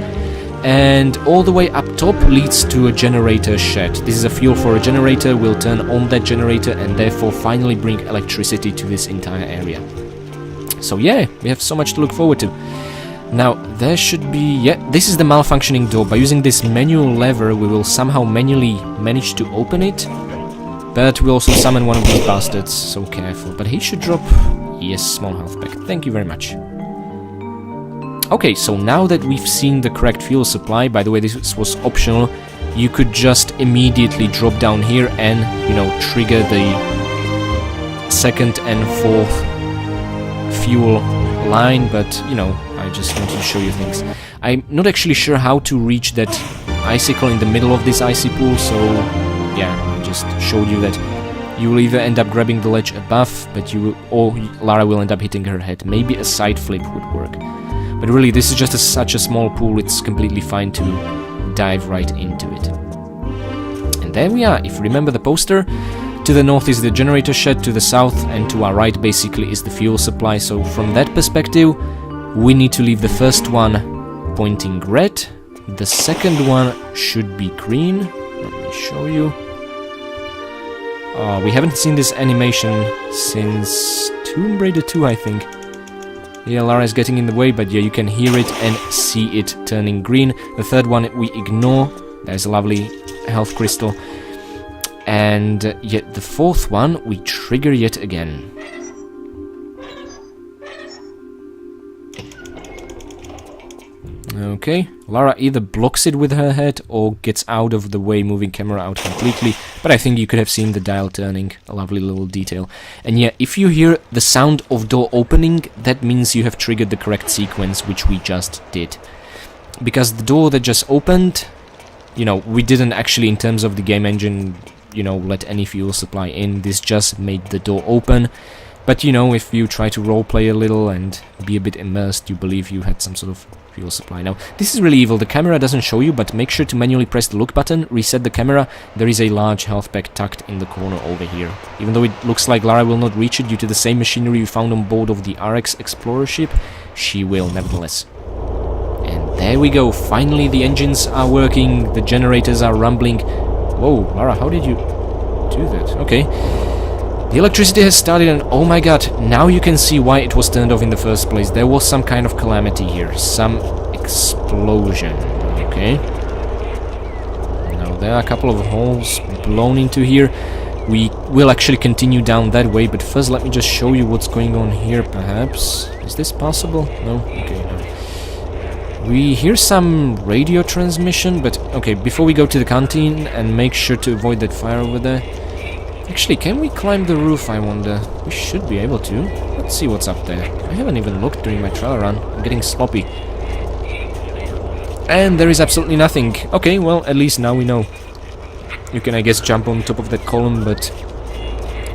And all the way up top leads to a generator shed. This is a fuel for a generator. We'll turn on that generator and therefore finally bring electricity to this entire area. So yeah, we have so much to look forward to. Now, there should be... this is the malfunctioning door. By using this manual lever, we will somehow manually manage to open it. But we'll also summon one of these bastards, so careful. But he should drop... yes, small health pack. Thank you very much. Okay, so now that we've seen the correct fuel supply, by the way, this was optional, you could just immediately drop down here and, trigger the second and fourth fuel line, but, I just wanted to show you things. I'm not actually sure how to reach that icicle in the middle of this icy pool, so, yeah, I just showed you that you will either end up grabbing the ledge above, but or Lara will end up hitting her head. Maybe a side flip would work. But really, this is just such a small pool, it's completely fine to dive right into it. And there we are. If you remember the poster, to the north is the generator shed, to the south and to our right basically is the fuel supply. So from that perspective, we need to leave the first one pointing red. The second one should be green. Let me show you. We haven't seen this animation since Tomb Raider 2, I think. Yeah, Lara is getting in the way, but yeah, you can hear it and see it turning green. The third one we ignore. There's a lovely health crystal. And yet the fourth one we trigger yet again. Okay, Lara either blocks it with her head or gets out of the way, moving camera out completely. But I think you could have seen the dial turning, a lovely little detail. And yeah, if you hear the sound of door opening, that means you have triggered the correct sequence, which we just did. Because the door that just opened, we didn't actually, in terms of the game engine, let any fuel supply in. This just made the door open. But if you try to roleplay a little and be a bit immersed, you believe you had some sort of fuel supply. Now, this is really evil. The camera doesn't show you, but make sure to manually press the look button, reset the camera. There is a large health pack tucked in the corner over here. Even though it looks like Lara will not reach it due to the same machinery you found on board of the RX Explorer ship, she will nevertheless. And there we go. Finally, the engines are working. The generators are rumbling. Whoa, Lara, how did you do that? Okay. The electricity has started and oh my god, now you can see why it was turned off in the first place. There was some kind of calamity here, some explosion, okay. Now there are a couple of holes blown into here. We will actually continue down that way, but first let me just show you what's going on here, perhaps. Is this possible? No? Okay, no. We hear some radio transmission, but okay, before we go to the canteen and make sure to avoid that fire over there. Actually, can we climb the roof, I wonder? We should be able to. Let's see what's up there. I haven't even looked during my trial run. I'm getting sloppy. And there is absolutely nothing. Okay, well, at least now we know. You can, I guess, jump on top of that column, but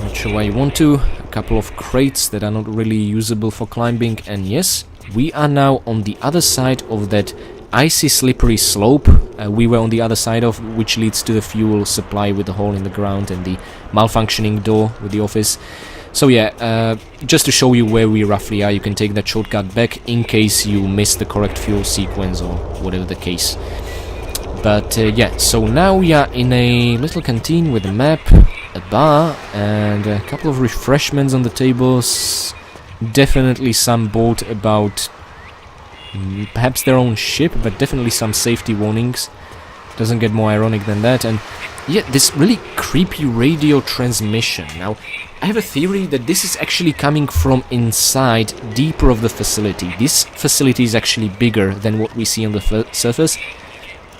not sure why you want to. A couple of crates that are not really usable for climbing. And yes, we are now on the other side of that icy slippery slope. We were on the other side of, which leads to the fuel supply with the hole in the ground and the malfunctioning door with the office. So yeah, just to show you where we roughly are, you can take that shortcut back in case you miss the correct fuel sequence or whatever the case. But yeah, so now we are in a little canteen with a map, a bar, and a couple of refreshments on the tables. Definitely some boat about perhaps their own ship, but definitely some safety warnings. Doesn't get more ironic than that. And yeah, this really creepy radio transmission. Now, I have a theory that this is actually coming from inside, deeper of the facility. This facility is actually bigger than what we see on the surface.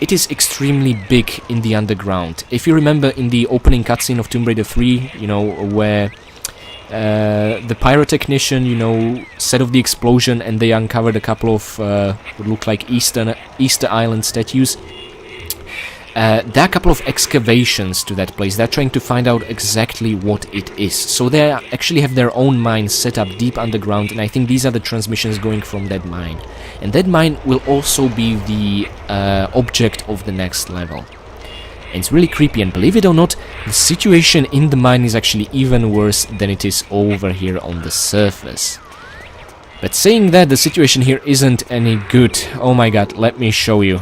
It is extremely big in the underground. If you remember in the opening cutscene of Tomb Raider 3, you know, where the pyrotechnician, you know, set off the explosion and they uncovered a couple of what look like Easter Island statues. There are a couple of excavations to that place. They're trying to find out exactly what it is. So they actually have their own mine set up deep underground, and I think these are the transmissions going from that mine. And that mine will also be the object of the next level. And it's really creepy, and believe it or not, the situation in the mine is actually even worse than it is over here on the surface. But saying that, the situation here isn't any good. Oh my god, let me show you.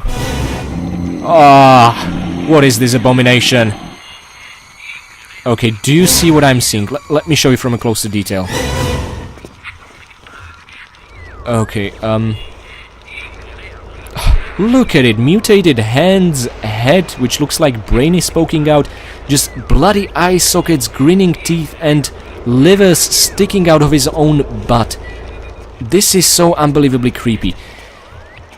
Ah, what is this abomination? Okay, do you see what I'm seeing? Let me show you from a closer detail. Okay, look at it, mutated hands, head, which looks like brain is poking out, just bloody eye sockets, grinning teeth, and livers sticking out of his own butt. This is so unbelievably creepy.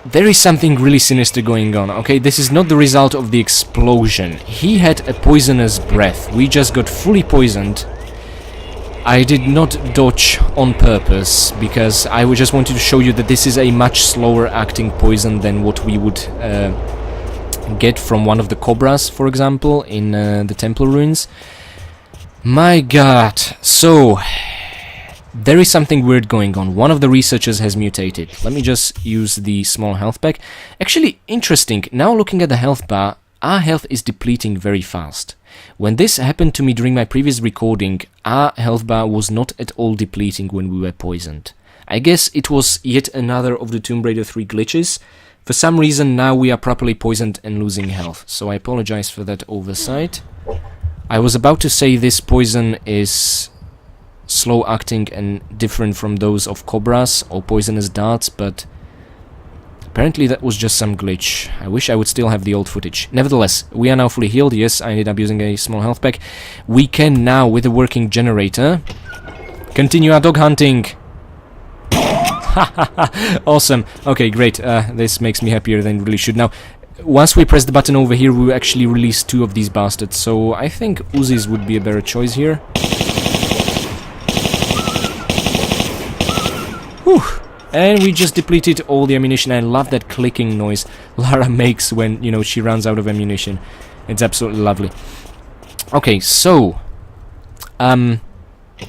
There is something really sinister going on, okay? This is not the result of the explosion. He had a poisonous breath. We just got fully poisoned. I did not dodge on purpose, because I just wanted to show you that this is a much slower acting poison than what we would get from one of the cobras, for example, in the temple ruins. My god. So there is something weird going on. One of the researchers has mutated. Let me just use the small health pack. Actually, interesting. Now looking at the health bar, our health is depleting very fast. When this happened to me during my previous recording, our health bar was not at all depleting when we were poisoned. I guess it was yet another of the Tomb Raider 3 glitches. For some reason now we are properly poisoned and losing health, so I apologize for that oversight. I was about to say this poison is slow acting and different from those of cobras or poisonous darts, but apparently that was just some glitch. I wish I would still have the old footage. Nevertheless, we are now fully healed. Yes, I ended up using a small health pack. We can now, with a working generator, continue our dog hunting. Awesome. Okay, great. This makes me happier than it really should. Now, once we press the button over here, we will actually release 2 of these bastards. So I think Uzis would be a better choice here. Whew. And we just depleted all the ammunition. I love that clicking noise Lara makes when, you know, she runs out of ammunition. It's absolutely lovely. Okay, so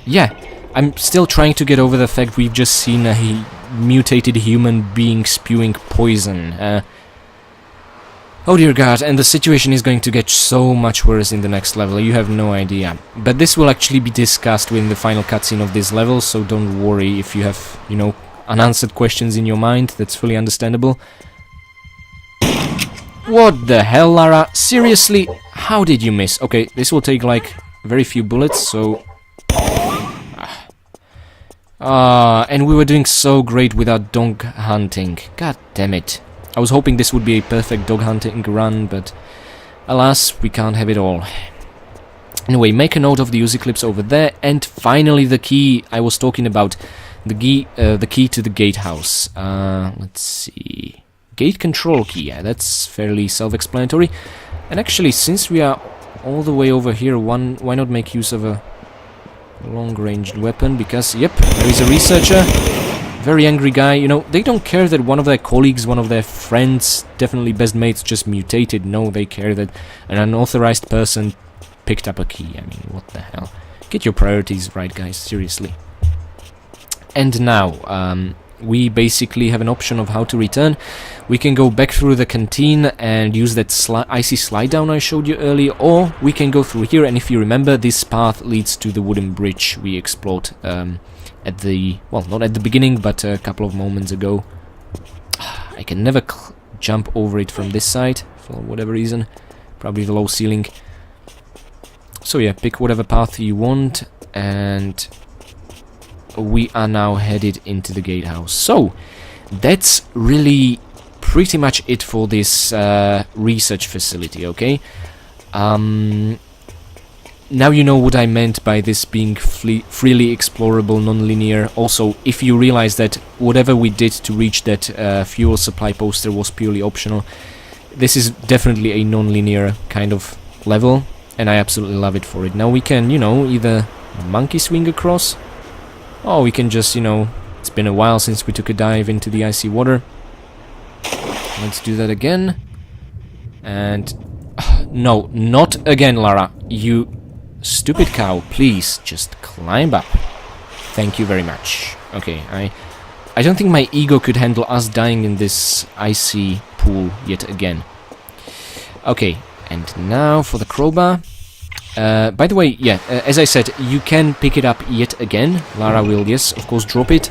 yeah, I'm still trying to get over the fact we've just seen a mutated human being spewing poison. Oh dear god, and the situation is going to get so much worse in the next level, you have no idea. But this will actually be discussed within the final cutscene of this level, so don't worry if you have, you know, unanswered questions in your mind. That's fully understandable. What the hell, Lara? Seriously? How did you miss? Okay, this will take like very few bullets, so And we were doing so great with our dog hunting. God damn it. I was hoping this would be a perfect dog hunting run, but alas, we can't have it all. Anyway, make a note of the Uzi clips over there, and finally the key I was talking about. The key to the gatehouse. Let's see. Gate control key, yeah, that's fairly self-explanatory. And actually, since we are all the way over here, why not make use of a long-ranged weapon? Because, yep, there is a researcher. Very angry guy. You know, they don't care that one of their colleagues, one of their friends, definitely best mates, just mutated. No, they care that an unauthorized person picked up a key. I mean, what the hell? Get your priorities right, guys, seriously. And now, we basically have an option of how to return. We can go back through the canteen and use that icy slide down I showed you earlier, or we can go through here, and if you remember, this path leads to the wooden bridge we explored at the, well, not at the beginning, but a couple of moments ago. I can never jump over it from this side, for whatever reason. Probably the low ceiling. So yeah, pick whatever path you want, and we are now headed into the gatehouse. So, that's really pretty much it for this research facility, okay? Now you know what I meant by this being freely explorable, non-linear. Also, if you realize that whatever we did to reach that fuel supply poster was purely optional, this is definitely a non-linear kind of level, and I absolutely love it for it. Now we can, you know, either monkey swing across, or we can just, you know, it's been a while since we took a dive into the icy water. Let's do that again. And no, not again, Lara. You stupid cow. Please, just climb up. Thank you very much. Okay, I don't think my ego could handle us dying in this icy pool yet again. Okay, and now for the crowbar. By the way, yeah, as I said, you can pick it up yet again. Lara will, yes, of course, drop it.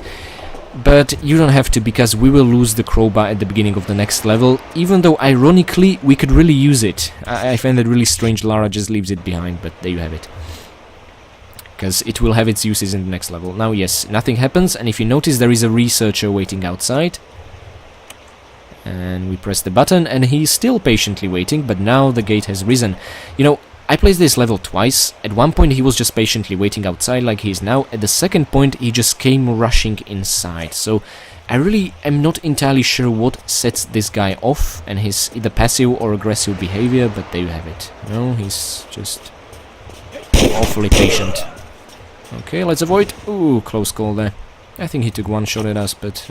But you don't have to, because we will lose the crowbar at the beginning of the next level. Even though, ironically, we could really use it. I find that really strange Lara just leaves it behind, but there you have it. Because it will have its uses in the next level. Now, yes, nothing happens, and if you notice, there is a researcher waiting outside. And we press the button, and he's still patiently waiting, but now the gate has risen. You know, I played this level twice. At one point he was just patiently waiting outside like he is now. At the second point he just came rushing inside. So I really am not entirely sure what sets this guy off and his either passive or aggressive behavior, but there you have it. No, he's just awfully patient. Okay, let's avoid. Ooh, close call there. I think he took one shot at us, but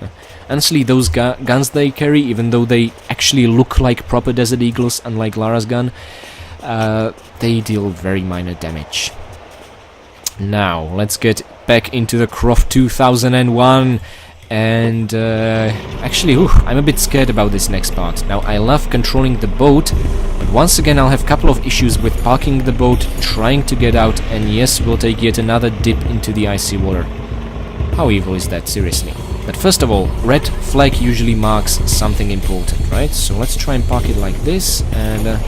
honestly, those guns they carry, even though they actually look like proper Desert Eagles, unlike Lara's gun, they deal very minor damage. Now, let's get back into the Croft 2001. And actually, I'm a bit scared about this next part. Now, I love controlling the boat, but once again I'll have a couple of issues with parking the boat, trying to get out, and yes, we'll take yet another dip into the icy water. How evil is that, seriously? But first of all, red flag usually marks something important, right? So let's try and park it like this, and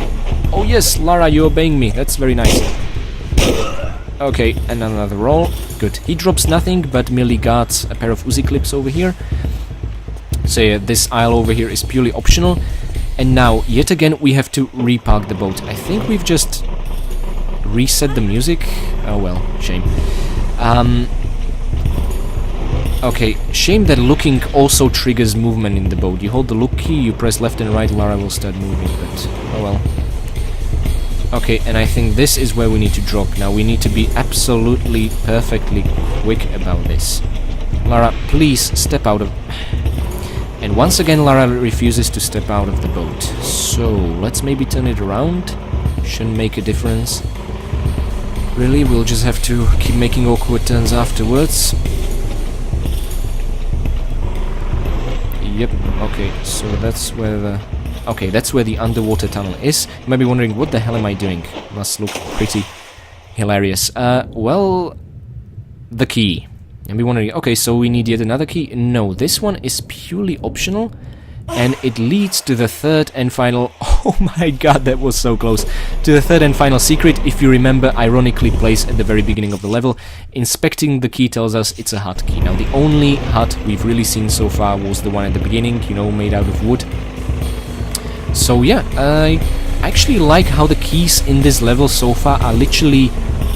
oh yes, Lara, you're obeying me, that's very nice. Okay, and another roll. Good. He drops nothing, but merely guards a pair of Uzi clips over here. So yeah, this aisle over here is purely optional. And now, yet again, we have to repark the boat. I think we've just reset the music. Oh well, shame. Okay, shame that looking also triggers movement in the boat. You hold the look key, you press left and right, Lara will start moving, but oh well. Okay, and I think this is where we need to drop. Now we need to be absolutely perfectly quick about this. Lara, please step out of... And once again Lara refuses to step out of the boat. So, let's maybe turn it around. Shouldn't make a difference. Really, we'll just have to keep making awkward turns afterwards. Yep, okay, so that's where the... Okay, that's where the underwater tunnel is. You might be wondering, what the hell am I doing? Must look pretty hilarious. Well, the key. You'll be wondering, okay, so we need yet another key? No, this one is purely optional. and it leads to the third and final... Oh my god, that was so close. To the third and final secret, if you remember, ironically placed at the very beginning of the level. Inspecting the key tells us it's a hut key. Now, the only hut we've really seen so far was the one at the beginning, you know, made out of wood. So yeah, I actually like how the keys in this level so far are literally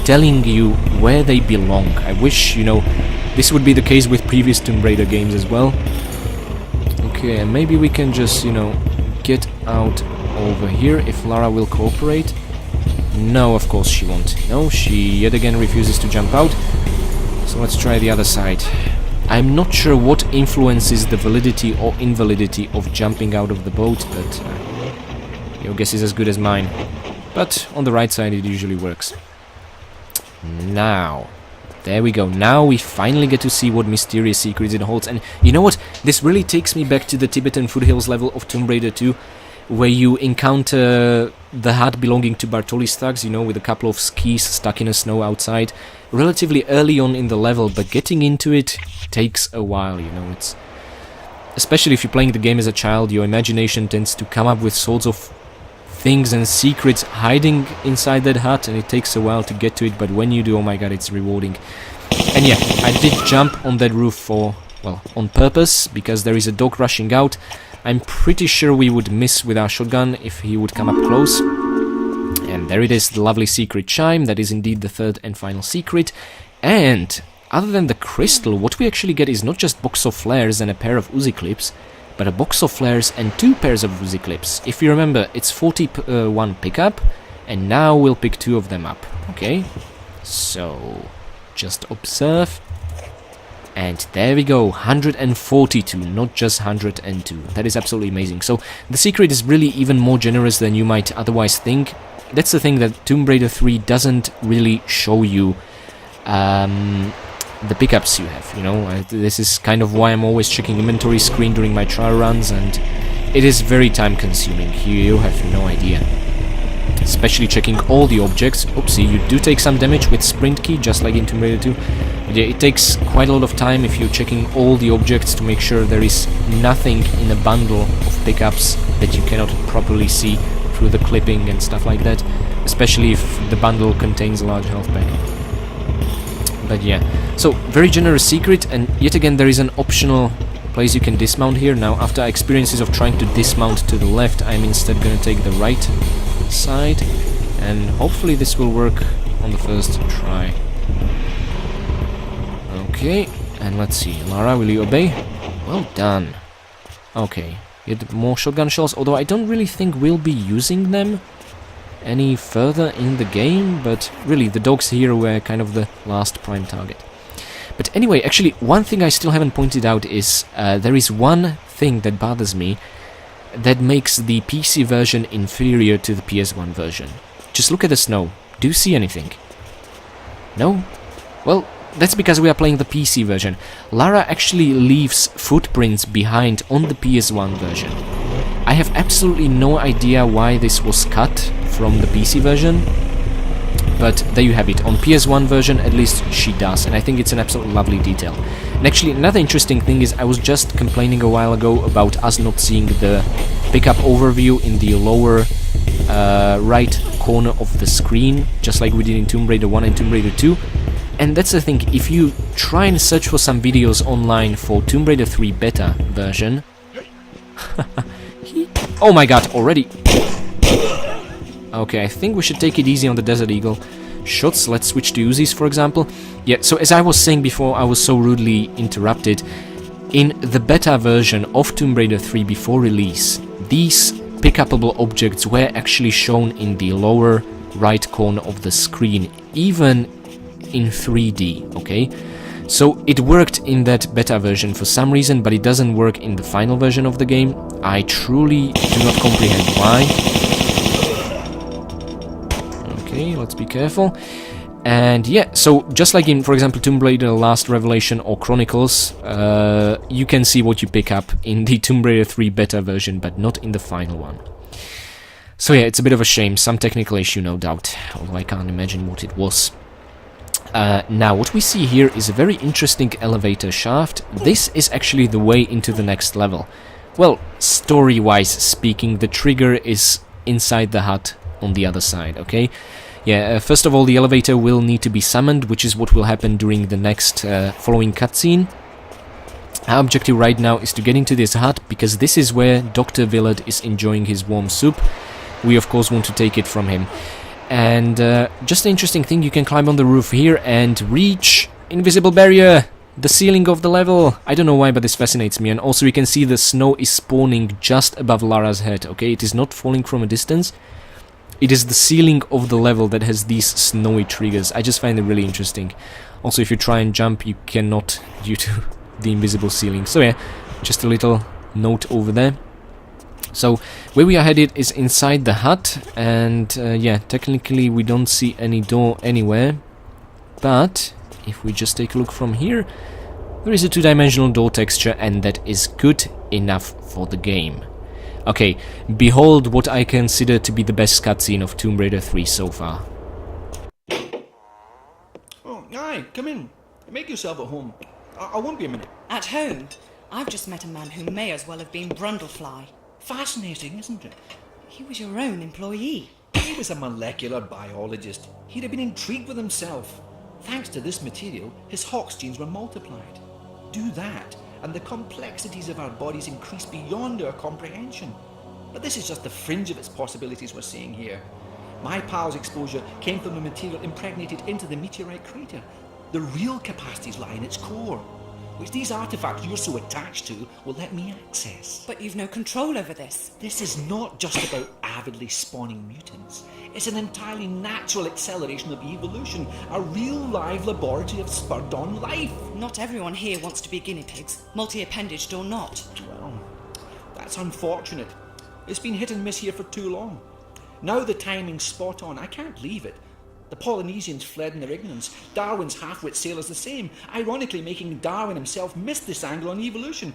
telling you where they belong. I wish, you know, this would be the case with previous Tomb Raider games as well. Okay, and maybe we can just, you know, get out over here if Lara will cooperate. No, of course she won't. No, she yet again refuses to jump out. So let's try the other side. I'm not sure what influences the validity or invalidity of jumping out of the boat, but your guess is as good as mine. But on the right side it usually works. Now, there we go. Now we finally get to see what mysterious secrets it holds. And you know what? This really takes me back to the Tibetan foothills level of Tomb Raider 2, where you encounter the hut belonging to Bartoli's thugs, you know, with a couple of skis stuck in the snow outside, relatively early on in the level, but getting into it takes a while, you know. It's especially if you're playing the game as a child, your imagination tends to come up with sorts of things and secrets hiding inside that hut, and it takes a while to get to it, but when you do, oh my god, it's rewarding. And yeah, I did jump on that roof for, well, on purpose, because there is a dog rushing out. I'm pretty sure we would miss with our shotgun if he would come up close. And there it is, the lovely secret chime. That is indeed the third and final secret. And other than the crystal, what we actually get is not just box of flares and a pair of Uzi clips, but a box of flares and 2 pairs of Uzi clips. If you remember, it's 41 pickup, and now we'll pick 2 of them up. Okay, so just observe. And there we go, 142, not just 102. That is absolutely amazing. So the secret is really even more generous than you might otherwise think. That's the thing, that Tomb Raider 3 doesn't really show you the pickups you have, you know. This is kind of why I'm always checking inventory screen during my trial runs, and it is very time consuming. You have no idea. Especially checking all the objects. Oopsie, you do take some damage with sprint key, just like in Tomb Raider 2. But yeah, it takes quite a lot of time if you're checking all the objects to make sure there is nothing in a bundle of pickups that you cannot properly see through the clipping and stuff like that. Especially if the bundle contains a large health pack. But yeah, so very generous secret, and yet again there is an optional place you can dismount here. Now, after experiences of trying to dismount to the left, I'm instead gonna take the right side, and hopefully this will work on the first try. Okay, and let's see. Lara, will you obey? Well done. Okay, get more shotgun shells, although I don't really think we'll be using them any further in the game, but really the dogs here were kind of the last prime target. But anyway, actually one thing I still haven't pointed out is there is one thing that bothers me that makes the PC version inferior to the PS1 version. Just look at the snow. Do you see anything? No? Well, that's because we are playing the PC version. Lara actually leaves footprints behind on the PS1 version. I have absolutely no idea why this was cut from the PC version, but there you have it. On PS1 version, at least she does, and I think it's an absolutely lovely detail. And actually, another interesting thing is I was just complaining a while ago about us not seeing the pickup overview in the lower right corner of the screen, just like we did in Tomb Raider 1 and Tomb Raider 2. And that's the thing, if you try and search for some videos online for Tomb Raider 3 beta version... Oh my god, already! Okay, I think we should take it easy on the Desert Eagle shots. Let's switch to Uzis, for example. Yeah, so as I was saying before, I was so rudely interrupted. In the beta version of Tomb Raider 3 before release, these pick-upable objects were actually shown in the lower right corner of the screen, even in 3D, okay? So it worked in that beta version for some reason, but it doesn't work in the final version of the game. I truly do not comprehend why. Okay, let's be careful. And yeah, so just like in, for example, Tomb Raider Last Revelation or Chronicles, you can see what you pick up in the Tomb Raider 3 beta version, but not in the final one. So yeah, it's a bit of a shame, some technical issue no doubt, although I can't imagine what it was. Now, what we see here is a very interesting elevator shaft. This is actually the way into the next level. well, story-wise speaking, the trigger is inside the hut on the other side, okay? Yeah, first of all, the elevator will need to be summoned, which is what will happen during the next following cutscene. Our objective right now is to get into this hut, because this is where Dr. Willard is enjoying his warm soup. We, of course, want to take it from him. And just an interesting thing, you can climb on the roof here and reach invisible barrier, the ceiling of the level. I don't know why, but this fascinates me. And also you can see the snow is spawning just above Lara's head, okay? It is not falling from a distance. It is the ceiling of the level that has these snowy triggers. I just find it really interesting. Also, if you try and jump, you cannot due to the invisible ceiling. So yeah, just a little note over there. So where we are headed is inside the hut, and yeah, technically we don't see any door anywhere, but if we just take a look from here, there is a two-dimensional door texture, and that is good enough for the game. Okay, behold what I consider to be the best cutscene of Tomb Raider 3 so far. Oh, aye, come in. Make yourself at home. I won't be a minute. At home? I've just met a man who may as well have been Brundlefly. Fascinating, isn't it? He was your own employee. He was a molecular biologist. He'd have been intrigued with himself. Thanks to this material, his Hox genes were multiplied. Do that, and the complexities of our bodies increase beyond our comprehension. But this is just the fringe of its possibilities we're seeing here. My pal's exposure came from the material impregnated into the meteorite crater. The real capacities lie in its core, which these artifacts you're so attached to will let me access. But you've no control over this. This is not just about avidly spawning mutants. It's an entirely natural acceleration of evolution, a real live laboratory of spurred-on life. Not everyone here wants to be guinea pigs, multi-appendaged or not. Well, that's unfortunate. It's been hit and miss here for too long. Now the timing's spot on. I can't leave it. The Polynesians fled in their ignorance. Darwin's half-wit sailors the same, ironically making Darwin himself miss this angle on evolution.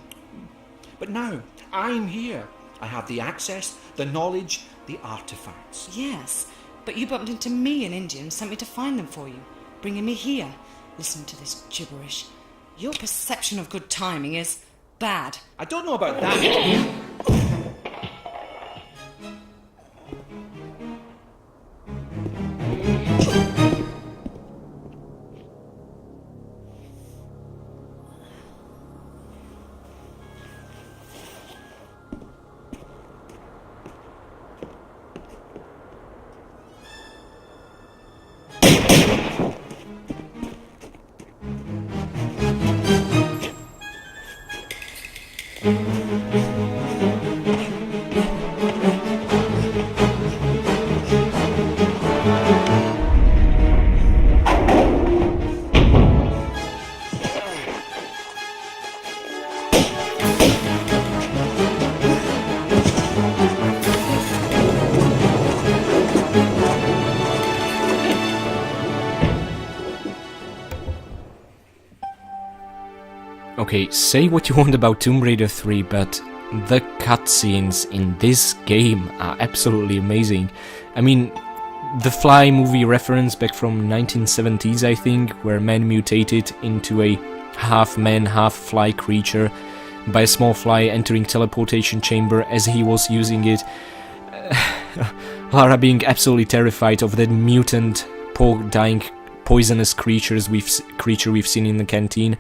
But now, I'm here. I have the access, the knowledge, the artifacts. Yes, but you bumped into me in India and sent me to find them for you, bringing me here. Listen to this gibberish. Your perception of good timing is bad. I don't know about that. Okay, say what you want about Tomb Raider 3, but the cutscenes in this game are absolutely amazing. I mean, the Fly movie reference back from 1970s, I think, where man mutated into a half-man, half-fly creature by a small fly entering teleportation chamber as he was using it. Lara being absolutely terrified of that mutant, dying, poisonous creature we've seen in the canteen.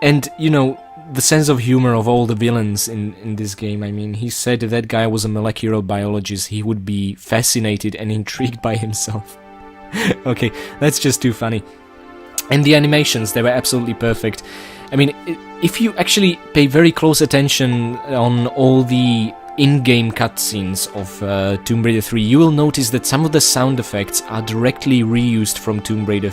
And, you know, the sense of humor of all the villains in this game. I mean, he said if that guy was a molecular biologist, he would be fascinated and intrigued by himself. Okay, that's just too funny. And the animations, they were absolutely perfect. I mean, if you actually pay very close attention on all the in-game cutscenes of Tomb Raider 3, you will notice that some of the sound effects are directly reused from Tomb Raider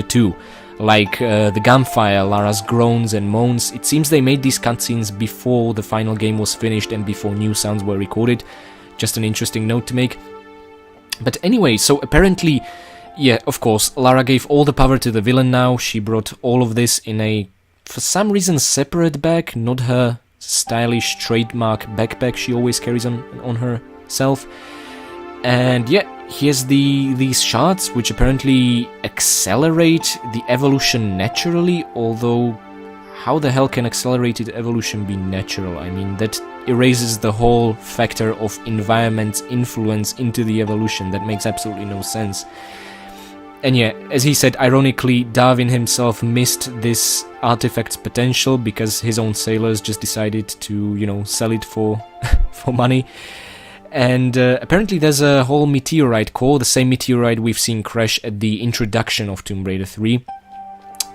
2. Like the gunfire, Lara's groans and moans. It seems they made these cutscenes before the final game was finished and before new sounds were recorded. Just an interesting note to make. But anyway, so apparently, yeah, of course, Lara gave all the power to the villain now. She brought all of this in a, for some reason, separate bag, not her stylish trademark backpack she always carries on herself. And yeah, here's these shards, which apparently accelerate the evolution naturally, although how the hell can accelerated evolution be natural? I mean, that erases the whole factor of environment's influence into the evolution. That makes absolutely no sense. And yeah, as he said, ironically, Darwin himself missed this artifact's potential because his own sailors just decided to, you know, sell it for for money. And apparently there's a whole meteorite core, the same meteorite we've seen crash at the introduction of Tomb Raider 3,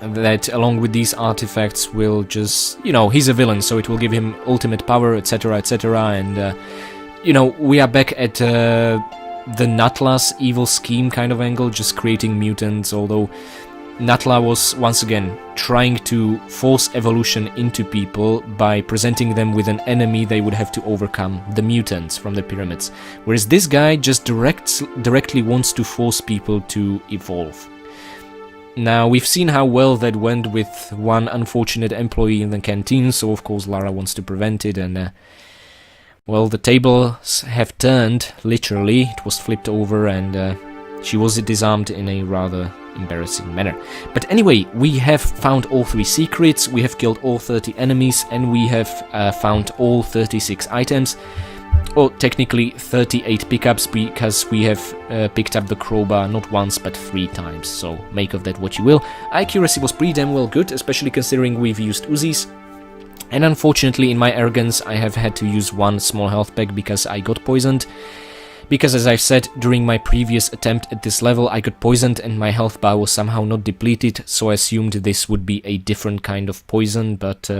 that along with these artifacts will just, you know, he's a villain, so it will give him ultimate power, etc, etc, and, you know, we are back at the Natla's evil scheme kind of angle, just creating mutants, although Natla was once again trying to force evolution into people by presenting them with an enemy they would have to overcome, the mutants from the pyramids, whereas this guy just directly wants to force people to evolve. Now, we've seen how well that went with one unfortunate employee in the canteen, so of course Lara wants to prevent it, and well, the tables have turned, literally. It was flipped over and she was disarmed in a rather embarrassing manner. But anyway, we have found all 3 secrets, we have killed all 30 enemies, and we have found all 36 items. Or technically 38 pickups, because we have picked up the crowbar not once but 3 times, so make of that what you will. Accuracy was pretty damn well good, especially considering we've used Uzis. And unfortunately, in my arrogance, I have had to use 1 small health pack because I got poisoned. Because as I've said, during my previous attempt at this level, I got poisoned and my health bar was somehow not depleted, so I assumed this would be a different kind of poison, but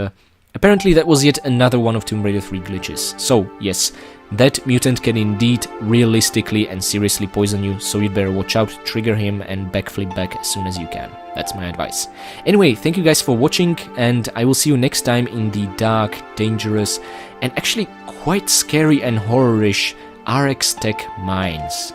apparently that was yet another one of Tomb Raider 3 glitches. So, yes, that mutant can indeed realistically and seriously poison you, so you'd better watch out, trigger him, and backflip back as soon as you can. That's my advice. Anyway, thank you guys for watching, and I will see you next time in the dark, dangerous, and actually quite scary and horror-ish RX Tech mines.